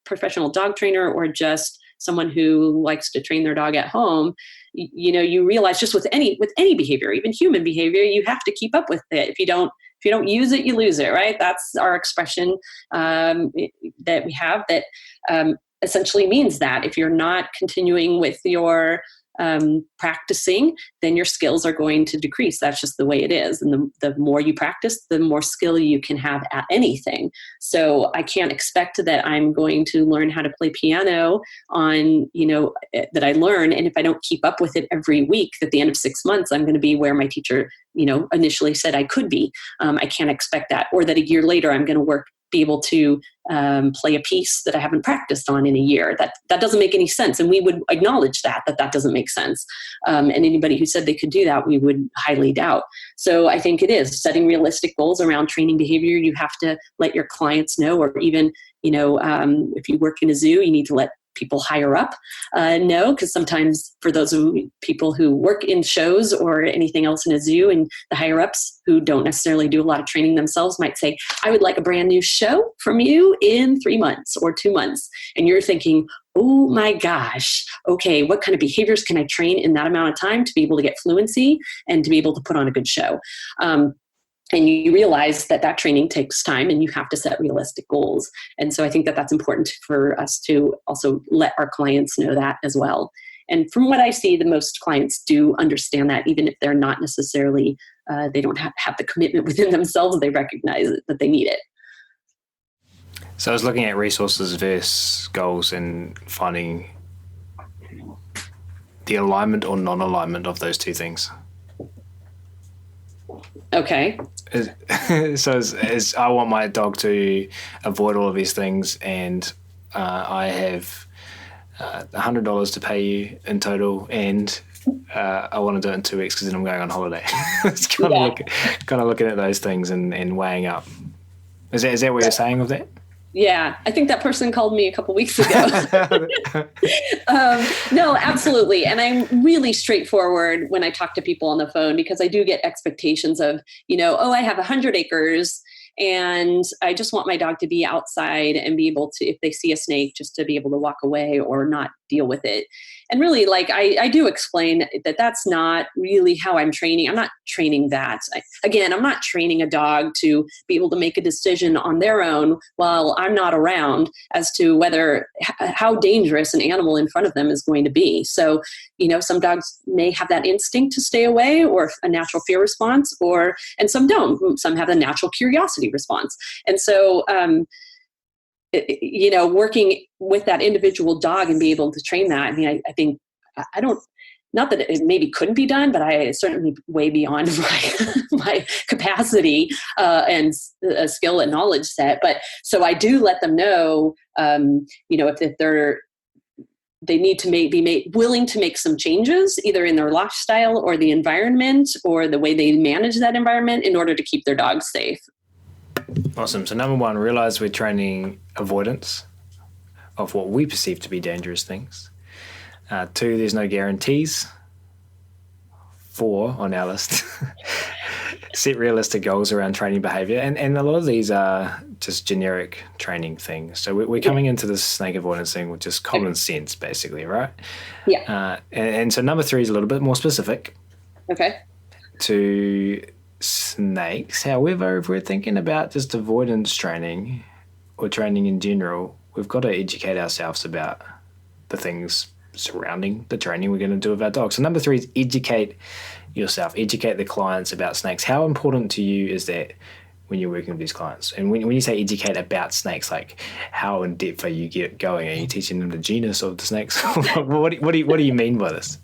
professional dog trainer, or just someone who likes to train their dog at home, you realize just with any behavior, even human behavior, you have to keep up with it. If you don't use it, you lose it, right? That's our expression that we have that essentially means that if you're not continuing with your practicing, then your skills are going to decrease. That's just the way it is. And the more you practice, the more skill you can have at anything. So I can't expect that I'm going to learn how to play piano on, that I learn. And if I don't keep up with it every week, at the end of 6 months, I'm going to be where my teacher, initially said I could be. I can't expect that. Or that a year later, I'm going to be able to play a piece that I haven't practiced on in a year. That doesn't make any sense. And we would acknowledge that doesn't make sense. And anybody who said they could do that, we would highly doubt. So I think it is setting realistic goals around training behavior. You have to let your clients know, or even, if you work in a zoo, you need to let people higher up know, because sometimes for those people who work in shows or anything else in a zoo, and the higher ups who don't necessarily do a lot of training themselves might say, I would like a brand new show from you in 3 months or 2 months. And you're thinking, oh my gosh, okay, what kind of behaviors can I train in that amount of time to be able to get fluency and to be able to put on a good show? And you realize that training takes time, and you have to set realistic goals. And so I think that's important for us to also let our clients know that as well. And from what I see, the most clients do understand that, even if they're not necessarily, they don't have the commitment within themselves, they recognize that they need it. So I was looking at resources versus goals and finding the alignment or non-alignment of those two things. Okay. So as I want my dog to avoid all of these things, and I have $100 to pay you in total, and I want to do it in 2 weeks because then I'm going on holiday. It's kind of looking at those things and weighing up. Is that what you're saying with that? Yeah, I think that person called me a couple weeks ago. No, absolutely. And I'm really straightforward when I talk to people on the phone, because I do get expectations of, I have 100 acres and I just want my dog to be outside and be able to, if they see a snake, just to be able to walk away or not deal with it. And really, I do explain that that's not really how I'm training. I'm not training that. I'm not training a dog to be able to make a decision on their own while I'm not around as to how dangerous an animal in front of them is going to be. So, some dogs may have that instinct to stay away or a natural fear response, and some don't. Some have a natural curiosity response. And so, working with that individual dog and be able to train that. I mean, I think I don't, not that it maybe couldn't be done, but I certainly way beyond my capacity and skill and knowledge set. But so I do let them know, if they need to be willing to make some changes, either in their lifestyle or the environment or the way they manage that environment, in order to keep their dogs safe. Awesome. So number 1, realize we're training avoidance of what we perceive to be dangerous things. 2, there's no guarantees. 4 on our list, set realistic goals around training behavior. And a lot of these are just generic training things. So we're coming into this snake avoidance thing with just common sense, basically, right? Yeah. And so number 3 is a little bit more specific. Okay. To snakes. However, if we're thinking about just avoidance training or training in general, we've got to educate ourselves about the things surrounding the training we're going to do with our dogs. So number 3 is educate yourself, educate the clients about snakes. How important to you is that when you're working with these clients? And when you say educate about snakes, like how in depth are you going? Are you teaching them the genus of the snakes? What do you mean by this?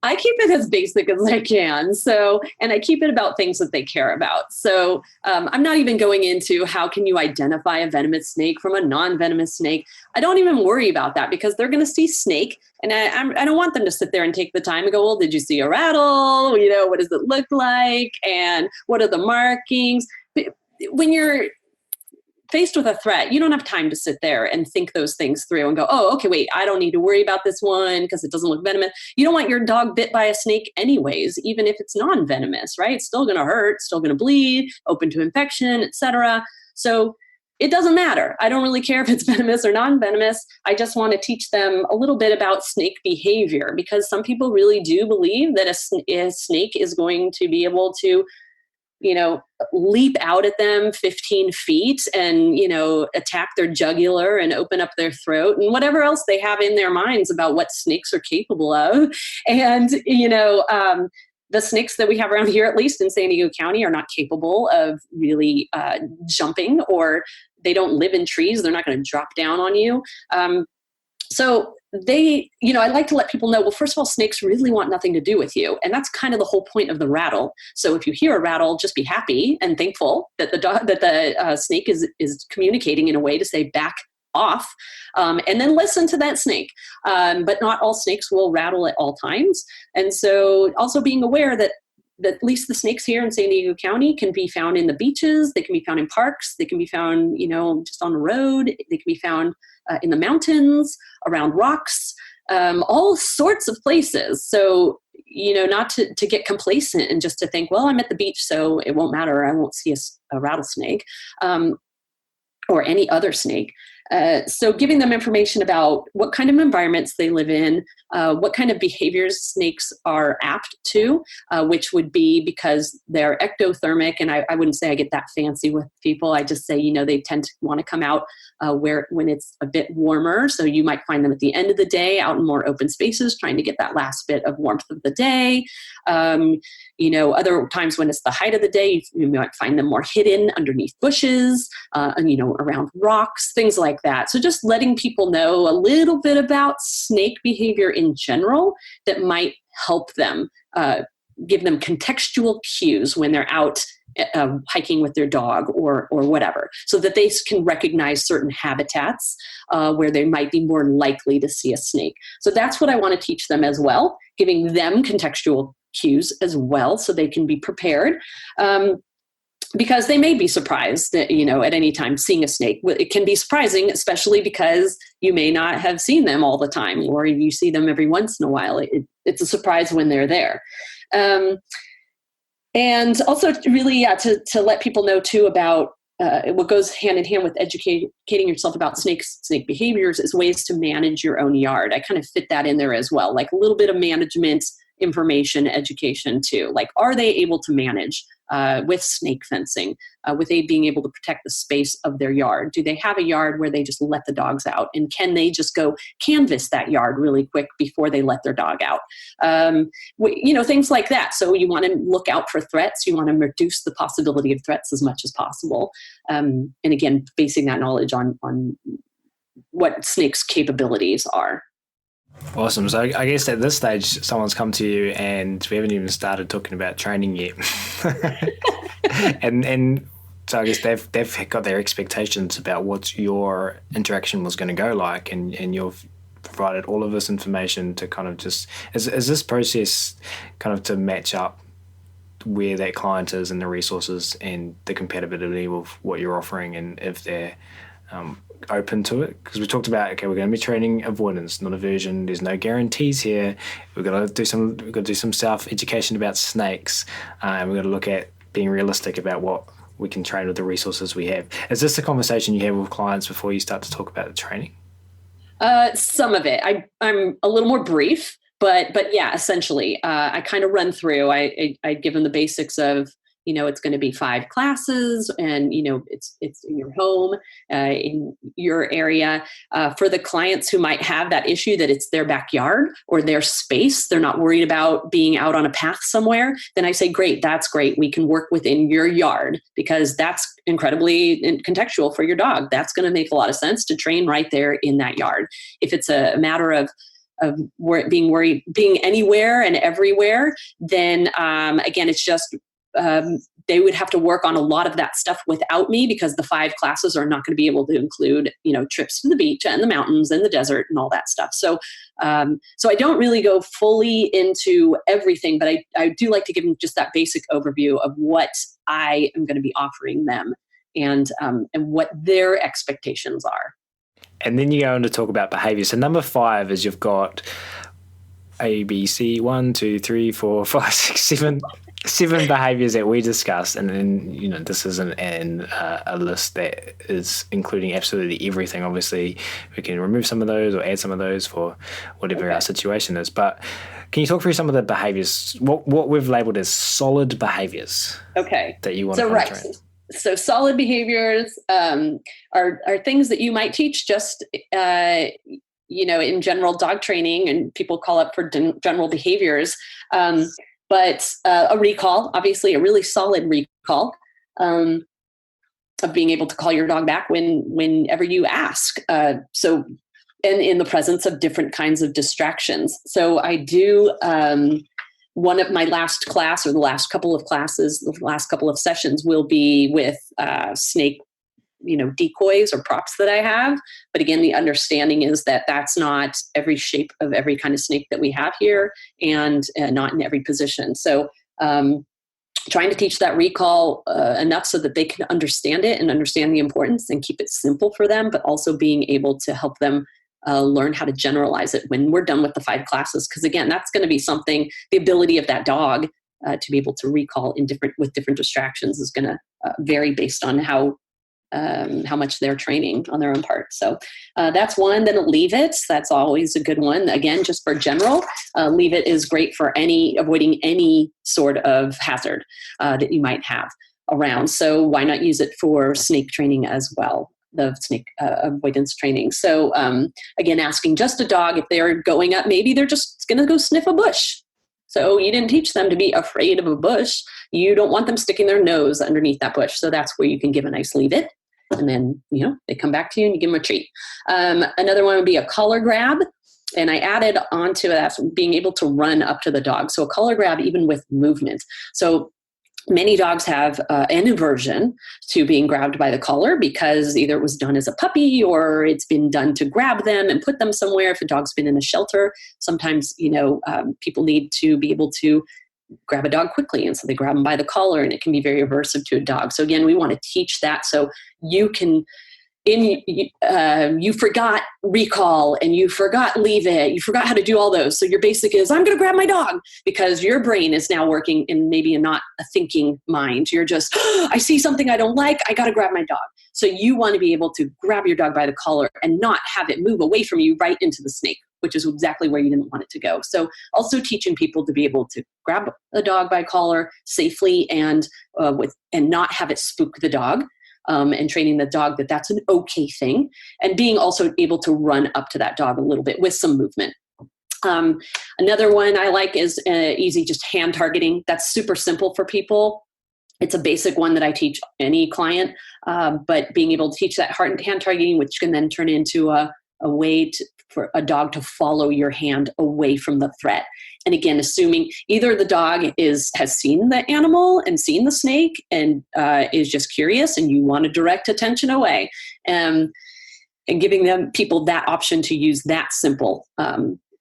I keep it as basic as I can. So, and I keep it about things that they care about. So I'm not even going into how can you identify a venomous snake from a non-venomous snake. I don't even worry about that, because they're going to see snake. And I don't want them to sit there and take the time and go, well, did you see a rattle? What does it look like? And what are the markings? When you're faced with a threat, you don't have time to sit there and think those things through and go, oh, okay, wait, I don't need to worry about this one because it doesn't look venomous. You don't want your dog bit by a snake anyways, even if it's non-venomous, right? It's still going to hurt, still going to bleed, open to infection, etc. So it doesn't matter. I don't really care if it's venomous or non-venomous. I just want to teach them a little bit about snake behavior, because some people really do believe that a snake is going to be able to leap out at them 15 feet and, attack their jugular and open up their throat and whatever else they have in their minds about what snakes are capable of. And, the snakes that we have around here, at least in San Diego County, are not capable of really jumping, or they don't live in trees. They're not going to drop down on you. So I like to let people know, well, first of all, snakes really want nothing to do with you. And that's kind of the whole point of the rattle. So if you hear a rattle, just be happy and thankful that the snake is communicating in a way to say back off, and then listen to that snake. But not all snakes will rattle at all times. And so also being aware that at least the snakes here in San Diego County can be found in the beaches. They can be found in parks. They can be found, just on the road. They can be found in the mountains, around rocks, all sorts of places. So, not to get complacent and just to think, well, I'm at the beach, so it won't matter. I won't see a rattlesnake or any other snake. So giving them information about what kind of environments they live in, what kind of behaviors snakes are apt to, which would be because they're ectothermic. And I wouldn't say I get that fancy with people. I just say, they tend to want to come out when it's a bit warmer. So you might find them at the end of the day out in more open spaces, trying to get that last bit of warmth of the day. Other times when it's the height of the day, you might find them more hidden underneath bushes, and, around rocks, things like that. So just letting people know a little bit about snake behavior in general that might help them, give them contextual cues when they're out hiking with their dog or whatever, so that they can recognize certain habitats where they might be more likely to see a snake. So that's what I want to teach them as well, giving them contextual cues as well so they can be prepared. Because they may be surprised that, at any time seeing a snake. It can be surprising, especially because you may not have seen them all the time, or you see them every once in a while. It's a surprise when they're there. And also really to let people know too about what goes hand in hand with educating yourself about snake behaviors is ways to manage your own yard. I kind of fit that in there as well, like a little bit of management information, education too. Like, are they able to manage with snake fencing, with being able to protect the space of their yard? Do they have a yard where they just let the dogs out? And can they just go canvass that yard really quick before they let their dog out? Things like that. So you want to look out for threats. You want to reduce the possibility of threats as much as possible. And again, basing that knowledge on what snakes' capabilities are. Awesome. So I guess at this stage, someone's come to you and we haven't even started talking about training yet. and so I guess they've got their expectations about what your interaction was going to go like, and you've provided all of this information to kind of just, is this process kind of to match up where that client is and the resources and the compatibility with what you're offering, and if they're open to it? Because we talked about, okay, we're going to be training avoidance, not aversion. There's no guarantees here. We've got to do some self-education about snakes, and we've got to look at being realistic about what we can train with the resources we have. Is this a conversation you have with clients before you start to talk about the training? Some of it. I'm a little more brief, but yeah, essentially, I kind of run through. I give them the basics of, it's going to be 5 classes, and, it's in your home, in your area. For the clients who might have that issue that it's their backyard or their space, they're not worried about being out on a path somewhere, then I say, great, that's great. We can work within your yard, because that's incredibly contextual for your dog. That's going to make a lot of sense to train right there in that yard. If it's a matter of being worried, being anywhere and everywhere, then again, it's just, they would have to work on a lot of that stuff without me, because the 5 classes are not going to be able to include, trips to the beach and the mountains and the desert and all that stuff. So I don't really go fully into everything, but I do like to give them just that basic overview of what I am going to be offering them, and what their expectations are. And then you go on to talk about behavior. So number 5 is you've got A, B, C, 1, 2, 3, 4, 5, 6, 7, 7 behaviors that we discussed, and then this isn't a list that is including absolutely everything. Obviously, we can remove some of those or add some of those for whatever our situation is. But can you talk through some of the behaviors, what we've labeled as solid behaviors? Okay, that you want to train? So solid behaviors are things that you might teach just in general dog training, and people call it for general behaviors. But a recall, obviously a really solid recall, of being able to call your dog back whenever you ask. So, and in the presence of different kinds of distractions. So I do one of my last class, or the last couple of classes, the last couple of sessions will be with snake decoys or props that I have. But again, the understanding is that that's not every shape of every kind of snake that we have here, and not in every position. So trying to teach that recall enough so that they can understand it and understand the importance and keep it simple for them, but also being able to help them learn how to generalize it when we're done with the 5 classes. Because again, that's going to be something, the ability of that dog to be able to recall with different distractions is going to vary based on how much they're training on their own part. So that's one. Then leave it. That's always a good one. Again, just for general, leave it is great for avoiding any sort of hazard that you might have around. So why not use it for snake training as well? The snake avoidance training. So again, asking just a dog if they're going up, maybe they're just going to go sniff a bush. So you didn't teach them to be afraid of a bush. You don't want them sticking their nose underneath that bush. So that's where you can give a nice leave it. And then, they come back to you and you give them a treat. Another one would be a collar grab. And I added onto that being able to run up to the dog. So a collar grab, even with movement. So many dogs have an aversion to being grabbed by the collar because either it was done as a puppy or it's been done to grab them and put them somewhere. If a dog's been in a shelter, sometimes, people need to be able to grab a dog quickly. And so they grab them by the collar, and it can be very aversive to a dog. So again, we want to teach that so you can, you forgot recall and you forgot leave it. You forgot how to do all those. So your basic is, I'm going to grab my dog, because your brain is now working in maybe not a thinking mind. You're just, I see something I don't like. I got to grab my dog. So you want to be able to grab your dog by the collar and not have it move away from you right into the snake, which is exactly where you didn't want it to go. So also teaching people to be able to grab a dog by collar safely and not have it spook the dog. And training the dog that that's an okay thing, and being also able to run up to that dog a little bit with some movement. Another one I like is easy, just hand targeting. That's super simple for people. It's a basic one that I teach any client, but being able to teach that hand targeting, which can then turn into a way for a dog to follow your hand away from the threat. And again, assuming either the dog has seen the animal and seen the snake and is just curious and you want to direct attention away, and giving people that option to use that simple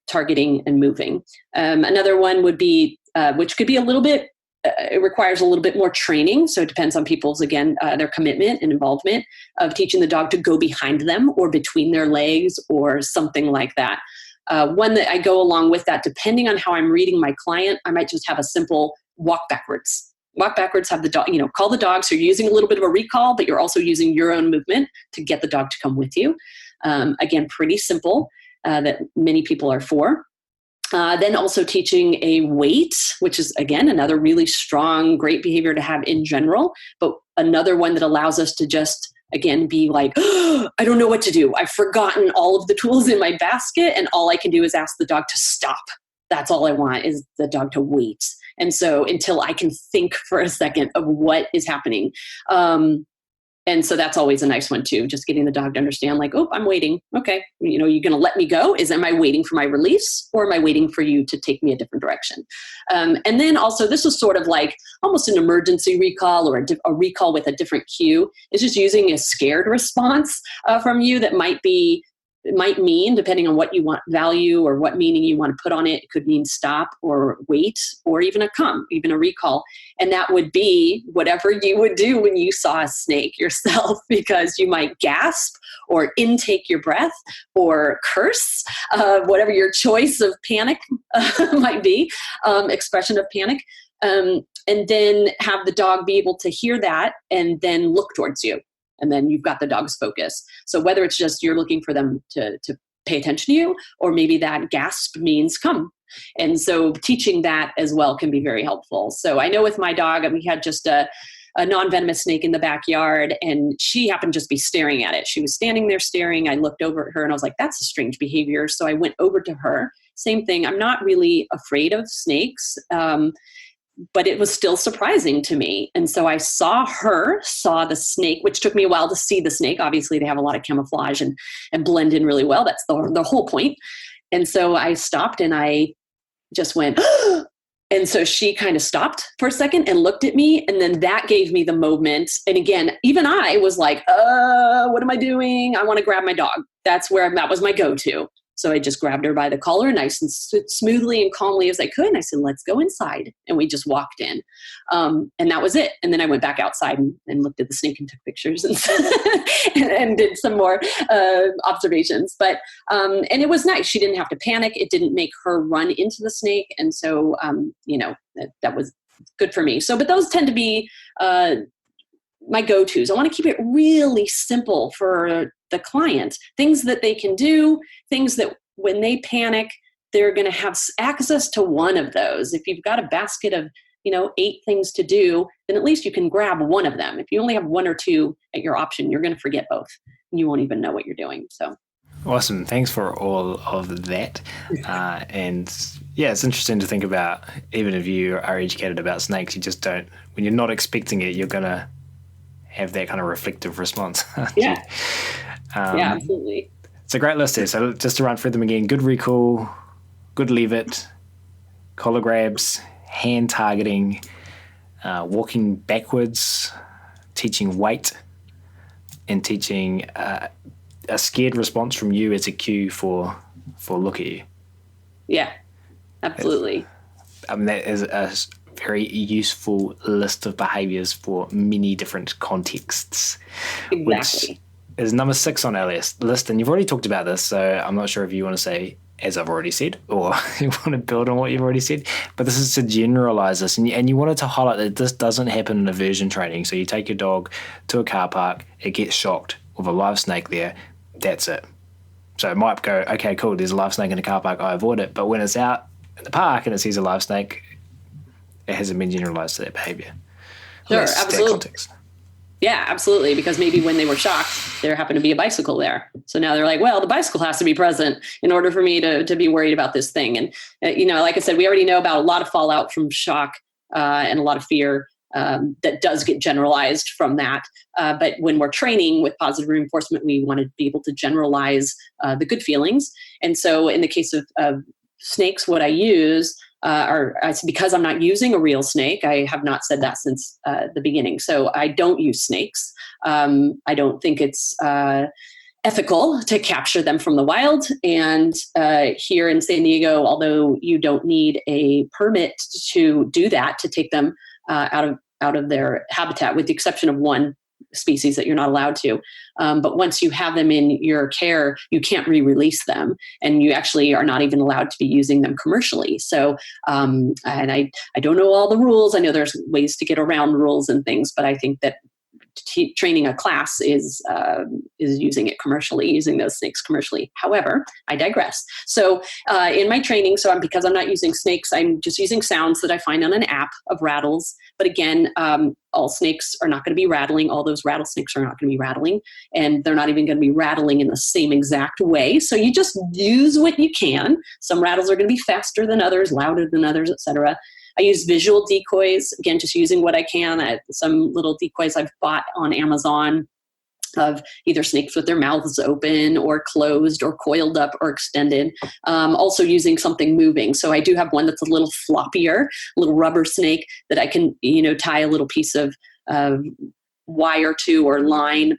targeting and moving. Another one would be, which could be a little bit, it requires a little bit more training. So it depends on people's, again, their commitment and involvement of teaching the dog to go behind them or between their legs or something like that. One that I go along with that, depending on how I'm reading my client, I might just have a simple walk backwards. Walk backwards, have the dog, call the dog. So you're using a little bit of a recall, but you're also using your own movement to get the dog to come with you. Again, pretty simple, that many people are for. Then also teaching a wait, which is, again, another really strong, great behavior to have in general, but another one that allows us to just, again, be like, oh, I don't know what to do. I've forgotten all of the tools in my basket, and all I can do is ask the dog to stop. That's all I want, is the dog to wait. And so until I can think for a second of what is happening. And so that's always a nice one too, just getting the dog to understand, like, oh, I'm waiting. Okay. You're going to let me go? Am I waiting for my release, or am I waiting for you to take me a different direction? And then also, this is sort of like almost an emergency recall, or a recall with a different cue. It's just using a scared response from you that might mean, depending on what you want value or what meaning you want to put on it, it could mean stop or wait, or even a come, even a recall. And that would be whatever you would do when you saw a snake yourself, because you might gasp or intake your breath or curse, whatever your choice of panic might be, expression of panic. and then have the dog be able to hear that and then look towards you. And then you've got the dog's focus. So whether it's just you're looking for them to pay attention to you, or maybe that gasp means come. And so teaching that as well can be very helpful. So I know with my dog, we had just a non-venomous snake in the backyard, and she happened to just be staring at it. She was standing there staring. I looked over at her and I was like, that's a strange behavior. So I went over to her. Same thing. I'm not really afraid of snakes, but it was still surprising to me. And so I saw the snake, which took me a while to see the snake. Obviously, they have a lot of camouflage and blend in really well. That's the whole point. And so I stopped and I just went, and so she kind of stopped for a second and looked at me. And then that gave me the moment. And again, even I was like, what am I doing? I want to grab my dog. That was my go-to. So I just grabbed her by the collar, nice and smoothly and calmly as I could. And I said, let's go inside. And we just walked in. And that was it. And then I went back outside and looked at the snake and took pictures and did some more observations. But, and it was nice. She didn't have to panic. It didn't make her run into the snake. And so, that was good for me. So, but those tend to be my go-tos. I want to keep it really simple for the client, things that they can do, things that when they panic, they're going to have access to one of those. If you've got a basket of, 8 things to do, then at least you can grab one of them. If you only have 1 or 2 at your option, you're going to forget both. And you won't even know what you're doing. So awesome. Thanks for all of that. And yeah, it's interesting to think about, even if you are educated about snakes, you just don't, when you're not expecting it, you're going to have that kind of reflective response. Yeah. Yeah, absolutely. It's a great list there. So just to run through them again: good recall, good leave it, collar grabs, hand targeting, walking backwards, teaching weight, and teaching a scared response from you as a cue for look at you. Yeah, absolutely. That is a very useful list of behaviors for many different contexts. Exactly. Which is number 6 on our list, and you've already talked about this, so I'm not sure if you want to say, as I've already said, or you want to build on what you've already said, but this is to generalize this, and you wanted to highlight that this doesn't happen in aversion training. So you take your dog to a car park, it gets shocked with a live snake there, that's it. So it might go, okay, cool, there's a live snake in the car park, I avoid it, but when it's out in the park and it sees a live snake, it hasn't been generalized to that behavior. Sure, absolutely. Yeah, absolutely. Because maybe when they were shocked, there happened to be a bicycle there. So now they're like, well, the bicycle has to be present in order for me to be worried about this thing. And, like I said, we already know about a lot of fallout from shock and a lot of fear that does get generalized from that. But when we're training with positive reinforcement, we want to be able to generalize the good feelings. And so in the case of snakes, what I use because I'm not using a real snake. I have not said that since the beginning. So I don't use snakes. I don't think it's ethical to capture them from the wild. And here in San Diego, although you don't need a permit to do that, to take them out of their habitat, with the exception of one species that you're not allowed to. But once you have them in your care, you can't re-release them, and you actually are not even allowed to be using them commercially. So, and I don't know all the rules. I know there's ways to get around rules and things, but I think that training a class is using it commercially, using those snakes commercially. However, I digress. So in my training, because I'm not using snakes, I'm just using sounds that I find on an app of rattles. But again, all snakes are not going to be rattling. All those rattlesnakes are not going to be rattling, and they're not even going to be rattling in the same exact way. So you just use what you can. Some rattles are going to be faster than others, louder than others, etc. I use visual decoys, again, just using what I can. Some little decoys I've bought on Amazon of either snakes with their mouths open or closed or coiled up or extended. Also using something moving. So I do have one that's a little floppier, a little rubber snake that I can, tie a little piece of wire to, or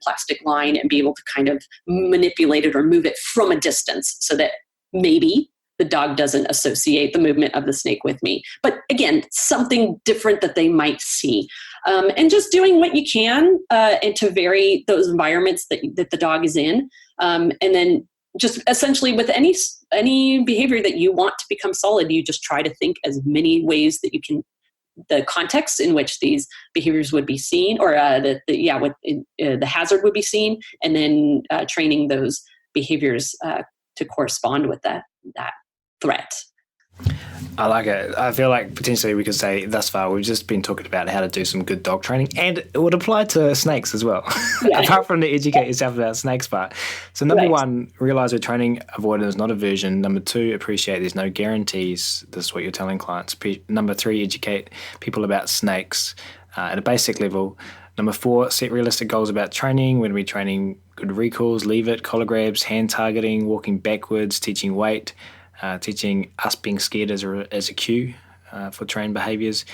plastic line, and be able to kind of manipulate it or move it from a distance so that maybe the dog doesn't associate the movement of the snake with me. But again, something different that they might see. And just doing what you can and to vary those environments that the dog is in. And then just essentially with any behavior that you want to become solid, you just try to think as many ways that you can the context in which these behaviors would be seen, or the hazard would be seen, and then training those behaviors to correspond with that threat. I like it. I feel like potentially we could say thus far we've just been talking about how to do some good dog training, and it would apply to snakes as well, apart from the educate yourself about snakes part. So number one, realize we're training avoidance, not aversion. Number two, appreciate there's no guarantees. This is what you're telling clients. Number three, educate people about snakes at a basic level. Number four, set realistic goals about training. When we're training good recalls, leave it, collar grabs, hand targeting, walking backwards, teaching weight. Teaching us being scared as a cue for trained behaviours.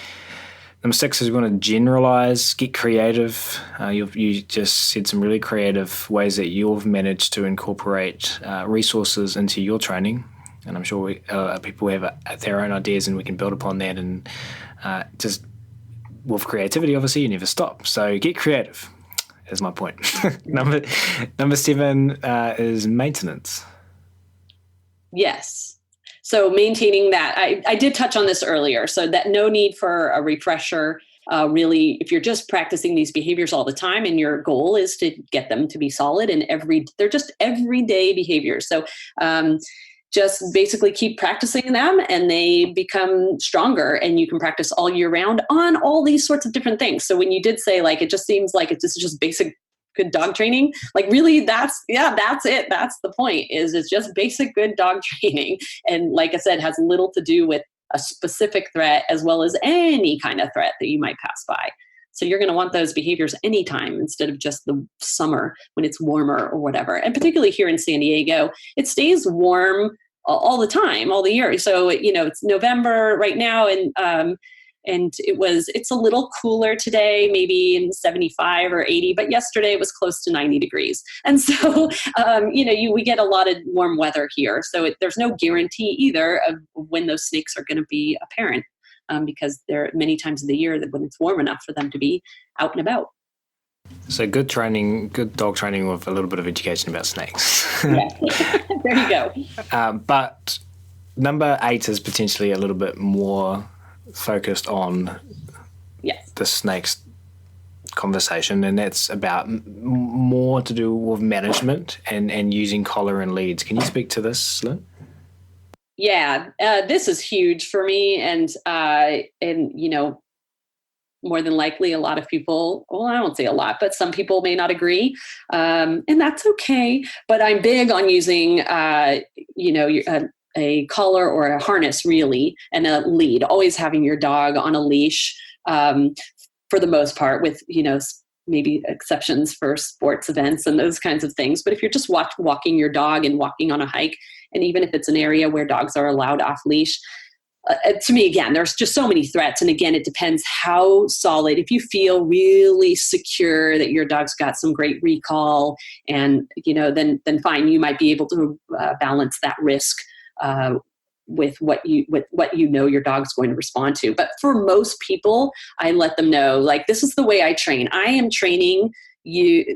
Number six is we want to generalise, get creative. You just said some really creative ways that you've managed to incorporate resources into your training, and I'm sure people have their own ideas, and we can build upon that. And just with creativity, obviously, you never stop. So get creative is my point. Number seven is maintenance. Yes. So maintaining that, I did touch on this earlier, so that no need for a refresher. Really, if you're just practicing these behaviors all the time and your goal is to get them to be solid and they're just everyday behaviors. So just basically keep practicing them and they become stronger, and you can practice all year round on all these sorts of different things. So when you did say it just seems like it's just basic good dog training, really that's it. That's the point, is it's just basic good dog training. And like I said, has little to do with a specific threat as well as any kind of threat that you might pass by. So you're going to want those behaviors anytime instead of just the summer when it's warmer or whatever. And particularly here in San Diego, it stays warm all the time, all the year. So, it's November right now, and it's a little cooler today, maybe in 75 or 80, but yesterday it was close to 90 degrees. And so, we get a lot of warm weather here. So there's no guarantee either of when those snakes are going to be apparent, because there are many times of the year that when it's warm enough for them to be out and about. So good dog training with a little bit of education about snakes. Yeah. There you go. But number 8 is potentially a little bit more focused on the snakes conversation, and that's about more to do with management and using collar and leads. Can you speak to this, Lynn? Yeah, this is huge for me, and more than likely a lot of people, well, I won't say a lot, but some people may not agree, and that's okay. But I'm big on using a collar or a harness, really, and a lead, always having your dog on a leash, for the most part, with, maybe exceptions for sports events and those kinds of things. But if you're just walking your dog and walking on a hike, and even if it's an area where dogs are allowed off leash, to me, again, there's just so many threats. And again, it depends how solid. If you feel really secure that your dog's got some great recall, and, then fine, you might be able to balance that risk with what your dog's going to respond to. But for most people, I let them know, this is the way I train. I am training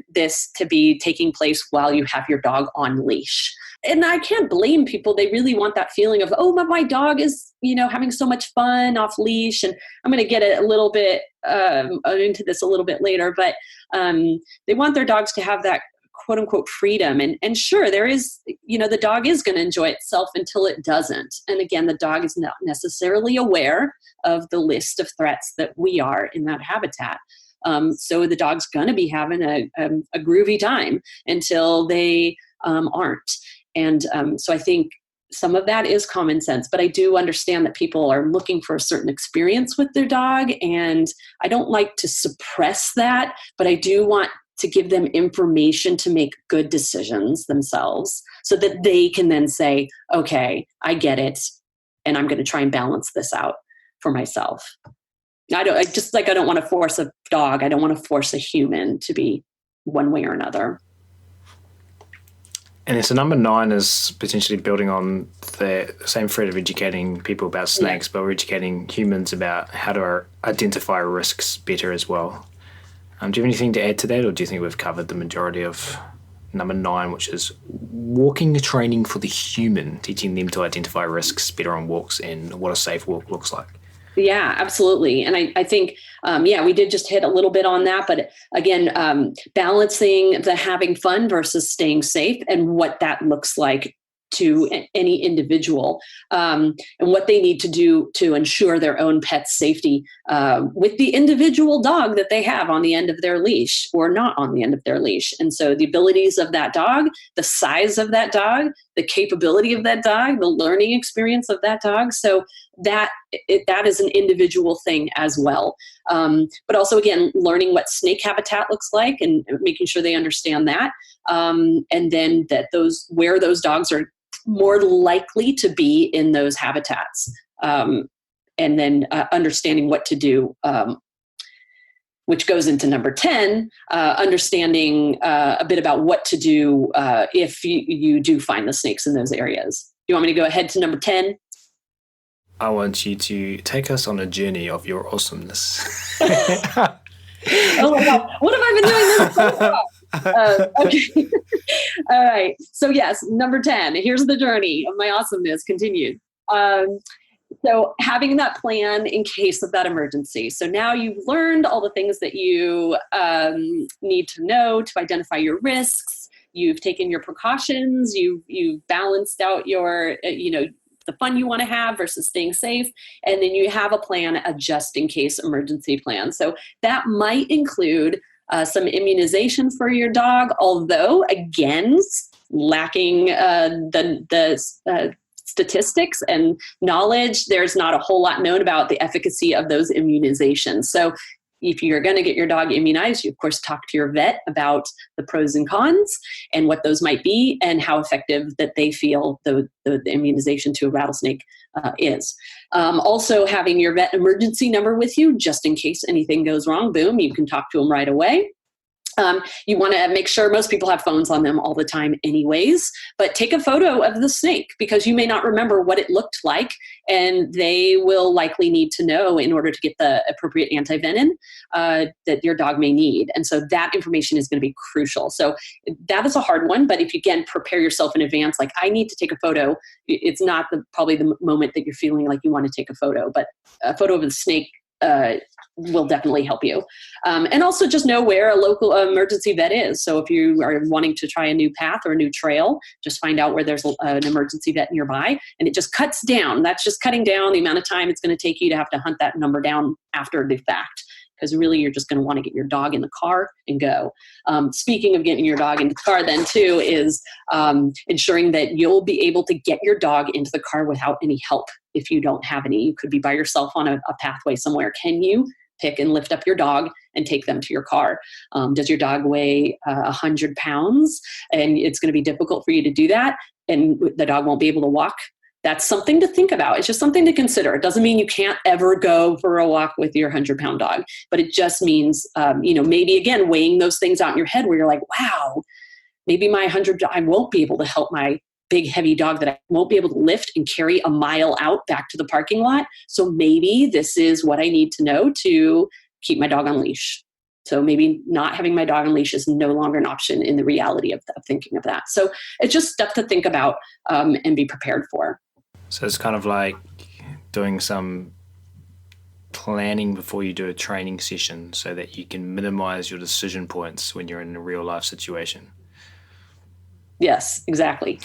this to be taking place while you have your dog on leash. And I can't blame people. They really want that feeling of, oh, my dog is, having so much fun off leash. And I'm going to get a little bit into this a little bit later, but they want their dogs to have that quote unquote freedom. And sure, there is, the dog is going to enjoy itself until it doesn't. And again, the dog is not necessarily aware of the list of threats that we are in that habitat. So the dog's going to be having a groovy time until they aren't. And so I think some of that is common sense, but I do understand that people are looking for a certain experience with their dog. And I don't like to suppress that, but I do want to give them information to make good decisions themselves so that they can then say, okay, I get it. And I'm going to try and balance this out for myself. I don't want to force a dog. I don't want to force a human to be one way or another. And so number 9 is potentially building on the same thread of educating people about snakes, but we're educating humans about how to identify risks better as well. Do you have anything to add to that, or do you think we've covered the majority of number 9, which is walking the training for the human, teaching them to identify risks better on walks and what a safe walk looks like? Yeah, absolutely. And I think, we did just hit a little bit on that. But again, balancing the having fun versus staying safe and what that looks like to any individual, and what they need to do to ensure their own pet's safety with the individual dog that they have on the end of their leash or not on the end of their leash. And so the abilities of that dog, the size of that dog, the capability of that dog, the learning experience of that dog. So that is an individual thing as well. But also, again, learning what snake habitat looks like and making sure they understand that. And then where those dogs are more likely to be in those habitats. And then understanding what to do, which goes into number 10, understanding a bit about what to do if you do find the snakes in those areas. Do you want me to go ahead to number 10? I want you to take us on a journey of your awesomeness. Oh my God, what have I been doing this so far? Okay. All right. So yes, number 10, here's the journey of my awesomeness continued. So having that plan in case of that emergency. So now you've learned all the things that you need to know to identify your risks. You've taken your precautions. You've balanced out your, the fun you want to have versus staying safe. And then you have a plan, a just in case emergency plan. So that might include some immunization for your dog, although again, lacking the statistics and knowledge, there's not a whole lot known about the efficacy of those immunizations. So if you're going to get your dog immunized, you of course talk to your vet about the pros and cons and what those might be and how effective that they feel the immunization to a rattlesnake is. Also having your vet emergency number with you, just in case anything goes wrong, boom, you can talk to them right away. You want to make sure most people have phones on them all the time anyways, but take a photo of the snake because you may not remember what it looked like and they will likely need to know in order to get the appropriate antivenin that your dog may need. And so that information is going to be crucial. So that is a hard one, but if you, again, prepare yourself in advance, like I need to take a photo, it's not probably the moment that you're feeling like you want to take a photo, but a photo of the snake will definitely help you. And also just know where a local emergency vet is. So if you are wanting to try a new path or a new trail, just find out where there's an emergency vet nearby. And it just cuts down. That's just cutting down the amount of time it's going to take you to have to hunt that number down after the fact. Because really you're just going to want to get your dog in the car and go. Speaking of getting your dog in the car then too is ensuring that you'll be able to get your dog into the car without any help if you don't have any. You could be by yourself on a pathway somewhere. Can you pick and lift up your dog and take them to your car? Does your dog weigh 100 pounds and it's going to be difficult for you to do that and the dog won't be able to walk? That's something to think about. It's just something to consider. It doesn't mean you can't ever go for a walk with your 100-pound dog, but it just means, maybe again, weighing those things out in your head where you're like, wow, maybe my 100, I won't be able to help my big heavy dog that I won't be able to lift and carry a mile out back to the parking lot. So maybe this is what I need to know to keep my dog on leash. So maybe not having my dog on leash is no longer an option in the reality of thinking of that. So it's just stuff to think about and be prepared for. So it's kind of like doing some planning before you do a training session so that you can minimize your decision points when you're in a real life situation. Yes, exactly.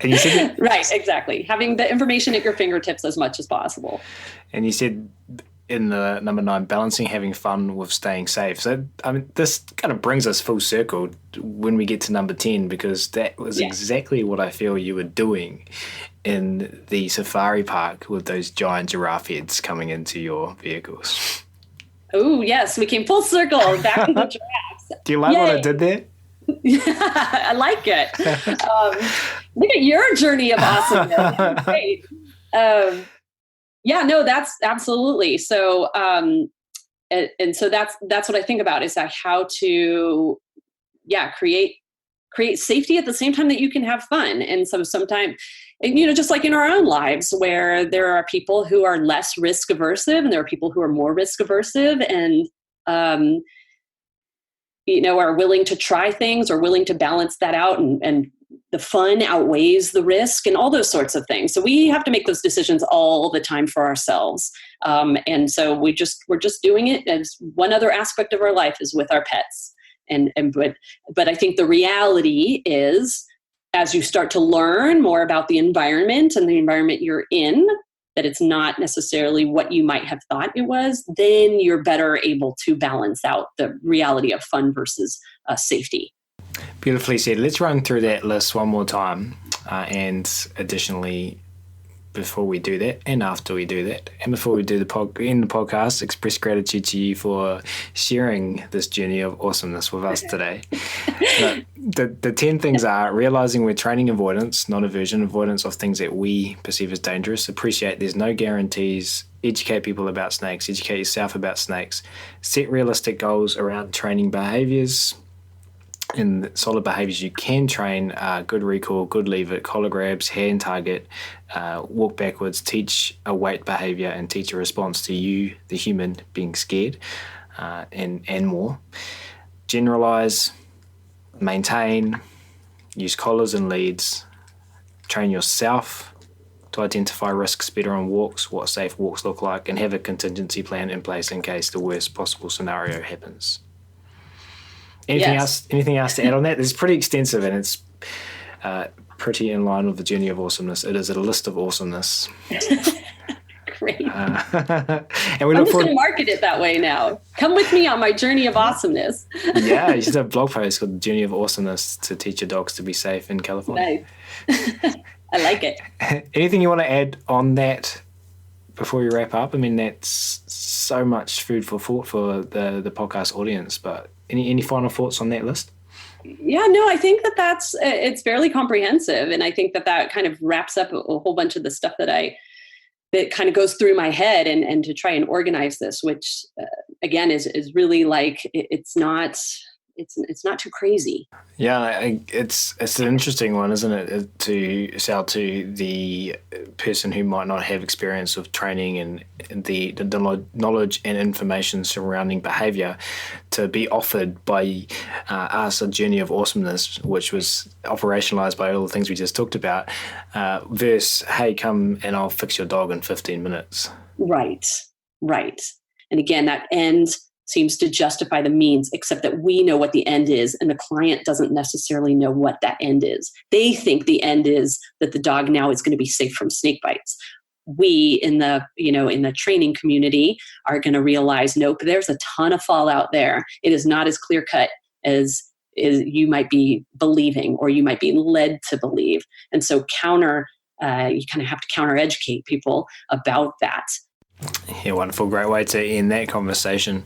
And you said right, exactly. Having the information at your fingertips as much as possible. And you said in the number 9, balancing having fun with staying safe. So, I mean, this kind of brings us full circle when we get to number 10, because that was exactly what I feel you were doing in the safari park with those giant giraffe heads coming into your vehicles. Oh, yes. We came full circle back to the giraffes. Do you like what I did there? Yeah, I like it. Look at your journey of awesomeness. Great. That's absolutely. So, and so that's what I think about is like how to, create safety at the same time that you can have fun. And so sometimes, just like in our own lives where there are people who are less risk aversive and there are people who are more risk aversive and, are willing to try things or willing to balance that out and the fun outweighs the risk and all those sorts of things. So we have to make those decisions all the time for ourselves. And so we're just doing it as one other aspect of our life is with our pets. But I think the reality is, as you start to learn more about the environment and the environment you're in, that it's not necessarily what you might have thought it was, then you're better able to balance out the reality of fun versus safety. Beautifully said. Let's run through that list one more time. And additionally, before we do that, and after we do that, and before we do the podcast, express gratitude to you for sharing this journey of awesomeness with us today. The 10 things are realizing we're training avoidance, not aversion, avoidance of things that we perceive as dangerous. Appreciate there's no guarantees. Educate people about snakes. Educate yourself about snakes. Set realistic goals around training behaviors. And solid behaviors you can train are good recall, good leave it, collar grabs, hand target, walk backwards, teach a wait behavior, and teach a response to you, the human, being scared, and more. Generalize, maintain, use collars and leads, train yourself to identify risks better on walks, what safe walks look like, and have a contingency plan in place in case the worst possible scenario happens. Anything else to add on that? It's pretty extensive, and it's pretty in line with the journey of awesomeness. It is a list of awesomeness. Great. And I'm just going to market it that way now. Come with me on my journey of awesomeness. Yeah, you should have a blog post called The Journey of Awesomeness to teach your dogs to be safe in California. Nice. I like it. Anything you want to add on that before we wrap up? I mean, that's so much food for thought for the podcast audience, but any final thoughts on that list? Yeah, no, I think it's fairly comprehensive. And I think that kind of wraps up a whole bunch of the stuff that kind of goes through my head and to try and organize this, which again, is really like, it's not too crazy. Yeah, it's an interesting one, isn't it, to sell to the person who might not have experience of training and the knowledge and information surrounding behaviour, to be offered by us a journey of awesomeness, which was operationalised by all the things we just talked about, versus, hey, come and I'll fix your dog in 15 minutes. Right. And again, that end seems to justify the means, except that we know what the end is, and the client doesn't necessarily know what that end is. They think the end is that the dog now is going to be safe from snake bites. We in the training community are going to realize, nope, there's a ton of fallout there. It is not as clear cut as you might be believing, or you might be led to believe. And so you kind of have to counter educate people about that. Yeah, wonderful. Great way to end that conversation.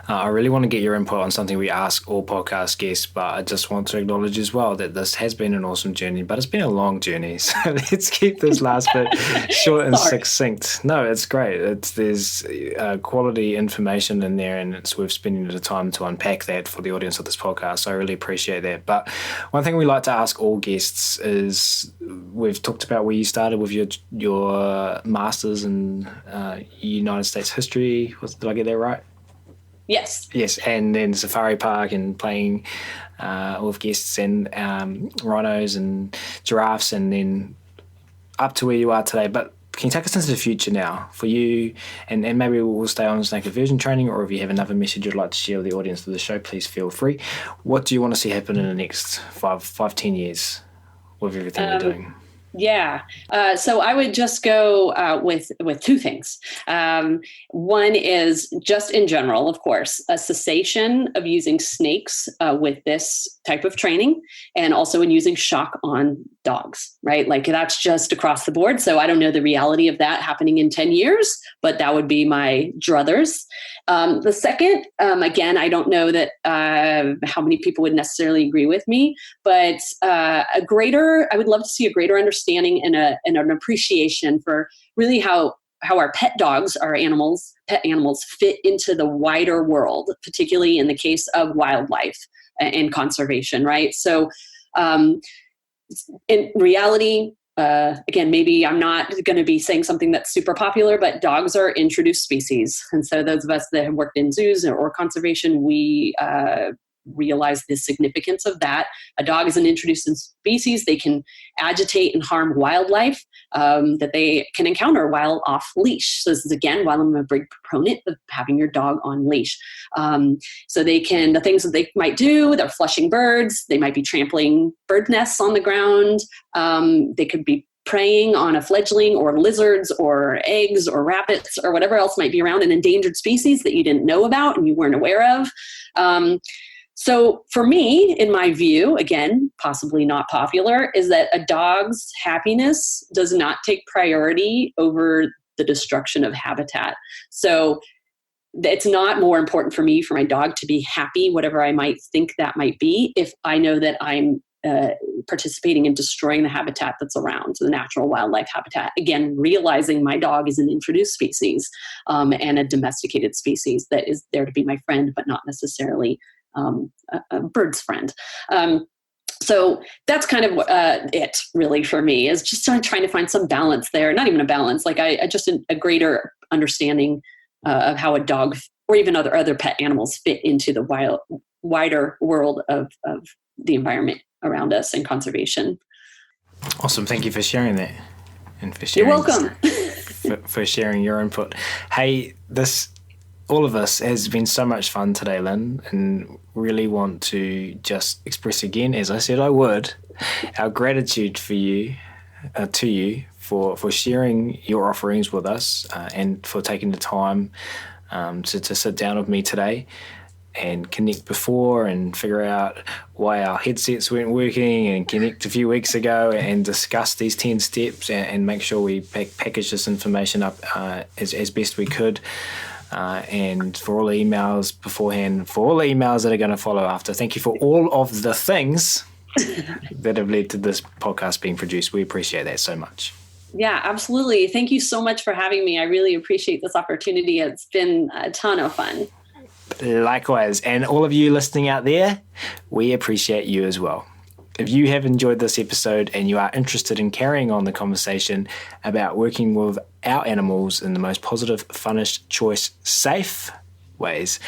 I really want to get your input on something we ask all podcast guests, but I just want to acknowledge as well that this has been an awesome journey, but it's been a long journey. So let's keep this last bit short and succinct. No, it's great. There's quality information in there, and it's worth spending the time to unpack that for the audience of this podcast. So I really appreciate that. But one thing we like to ask all guests is, we've talked about where you started with your master's in United States history. Did I get that right? Yes. And then safari park and playing with guests and rhinos and giraffes, and then up to where you are today. But can you take us into the future now for you? And maybe we'll stay on snake aversion training, or if you have another message you'd like to share with the audience of the show, please feel free. What do you want to see happen in the next 5-10 years with everything you're doing? Yeah. So I would just go with two things. One is just in general, of course, a cessation of using snakes with this type of training, and also in using shock on dogs, right? Like, that's just across the board. So I don't know the reality of that happening in 10 years, but that would be my druthers. The second, again, I don't know that how many people would necessarily agree with me, but I would love to see a greater understanding and an appreciation for really how our pet dogs, pet animals fit into the wider world, particularly in the case of wildlife and conservation, right? So in reality, again, maybe I'm not going to be saying something that's super popular, but dogs are introduced species. And so those of us that have worked in zoos or conservation, we realize the significance of that. A dog is an introduced species. They can agitate and harm wildlife that they can encounter while off leash. So this is, again, while I'm a big proponent of having your dog on leash. So the things that they might do, they're flushing birds. They might be trampling bird nests on the ground. They could be preying on a fledgling or lizards or eggs or rabbits or whatever else might be around, an endangered species that you didn't know about and you weren't aware of. So for me, in my view, again, possibly not popular, is that a dog's happiness does not take priority over the destruction of habitat. So it's not more important for me for my dog to be happy, whatever I might think that might be, if I know that I'm participating in destroying the habitat that's around, the natural wildlife habitat. Again, realizing my dog is an introduced species and a domesticated species that is there to be my friend, but not necessarily a bird's friend. So that's kind of it really for me, is just trying to find some balance there. Not even a balance, like I just a greater understanding of how a dog or even other pet animals fit into the wider world of the environment around us and conservation. Awesome. Thank you for sharing that. And for sharing, you're welcome. for sharing your input. Hey, all of us has been so much fun today, Lynn, and really want to just express again, as I said I would, our gratitude for you, to you for sharing your offerings with us and for taking the time to sit down with me today and connect before and figure out why our headsets weren't working and connect a few weeks ago and discuss these 10 steps and make sure we package this information up as best we could. And for all the emails beforehand, for all the emails that are going to follow after, thank you for all of the things that have led to this podcast being produced. We appreciate that so much. Yeah, absolutely. Thank you so much for having me. I really appreciate this opportunity. It's been a ton of fun. Likewise. And all of you listening out there, we appreciate you as well. If you have enjoyed this episode and you are interested in carrying on the conversation about working with our animals in the most positive, funnest, choice, safe ways,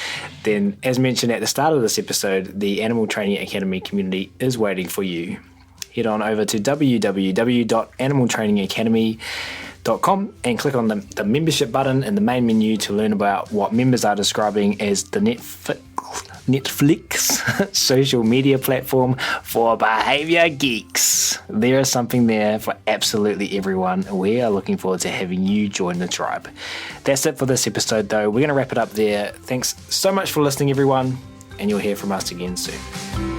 then as mentioned at the start of this episode, the Animal Training Academy community is waiting for you. Head on over to www.animaltrainingacademy.com and click on the membership button in the main menu to learn about what members are describing as the Netflix social media platform for behavior geeks. There is something there for absolutely everyone. We are looking forward to having you join the tribe. That's it for this episode, though. We're going to wrap it up there. Thanks so much for listening, everyone, and you'll hear from us again soon.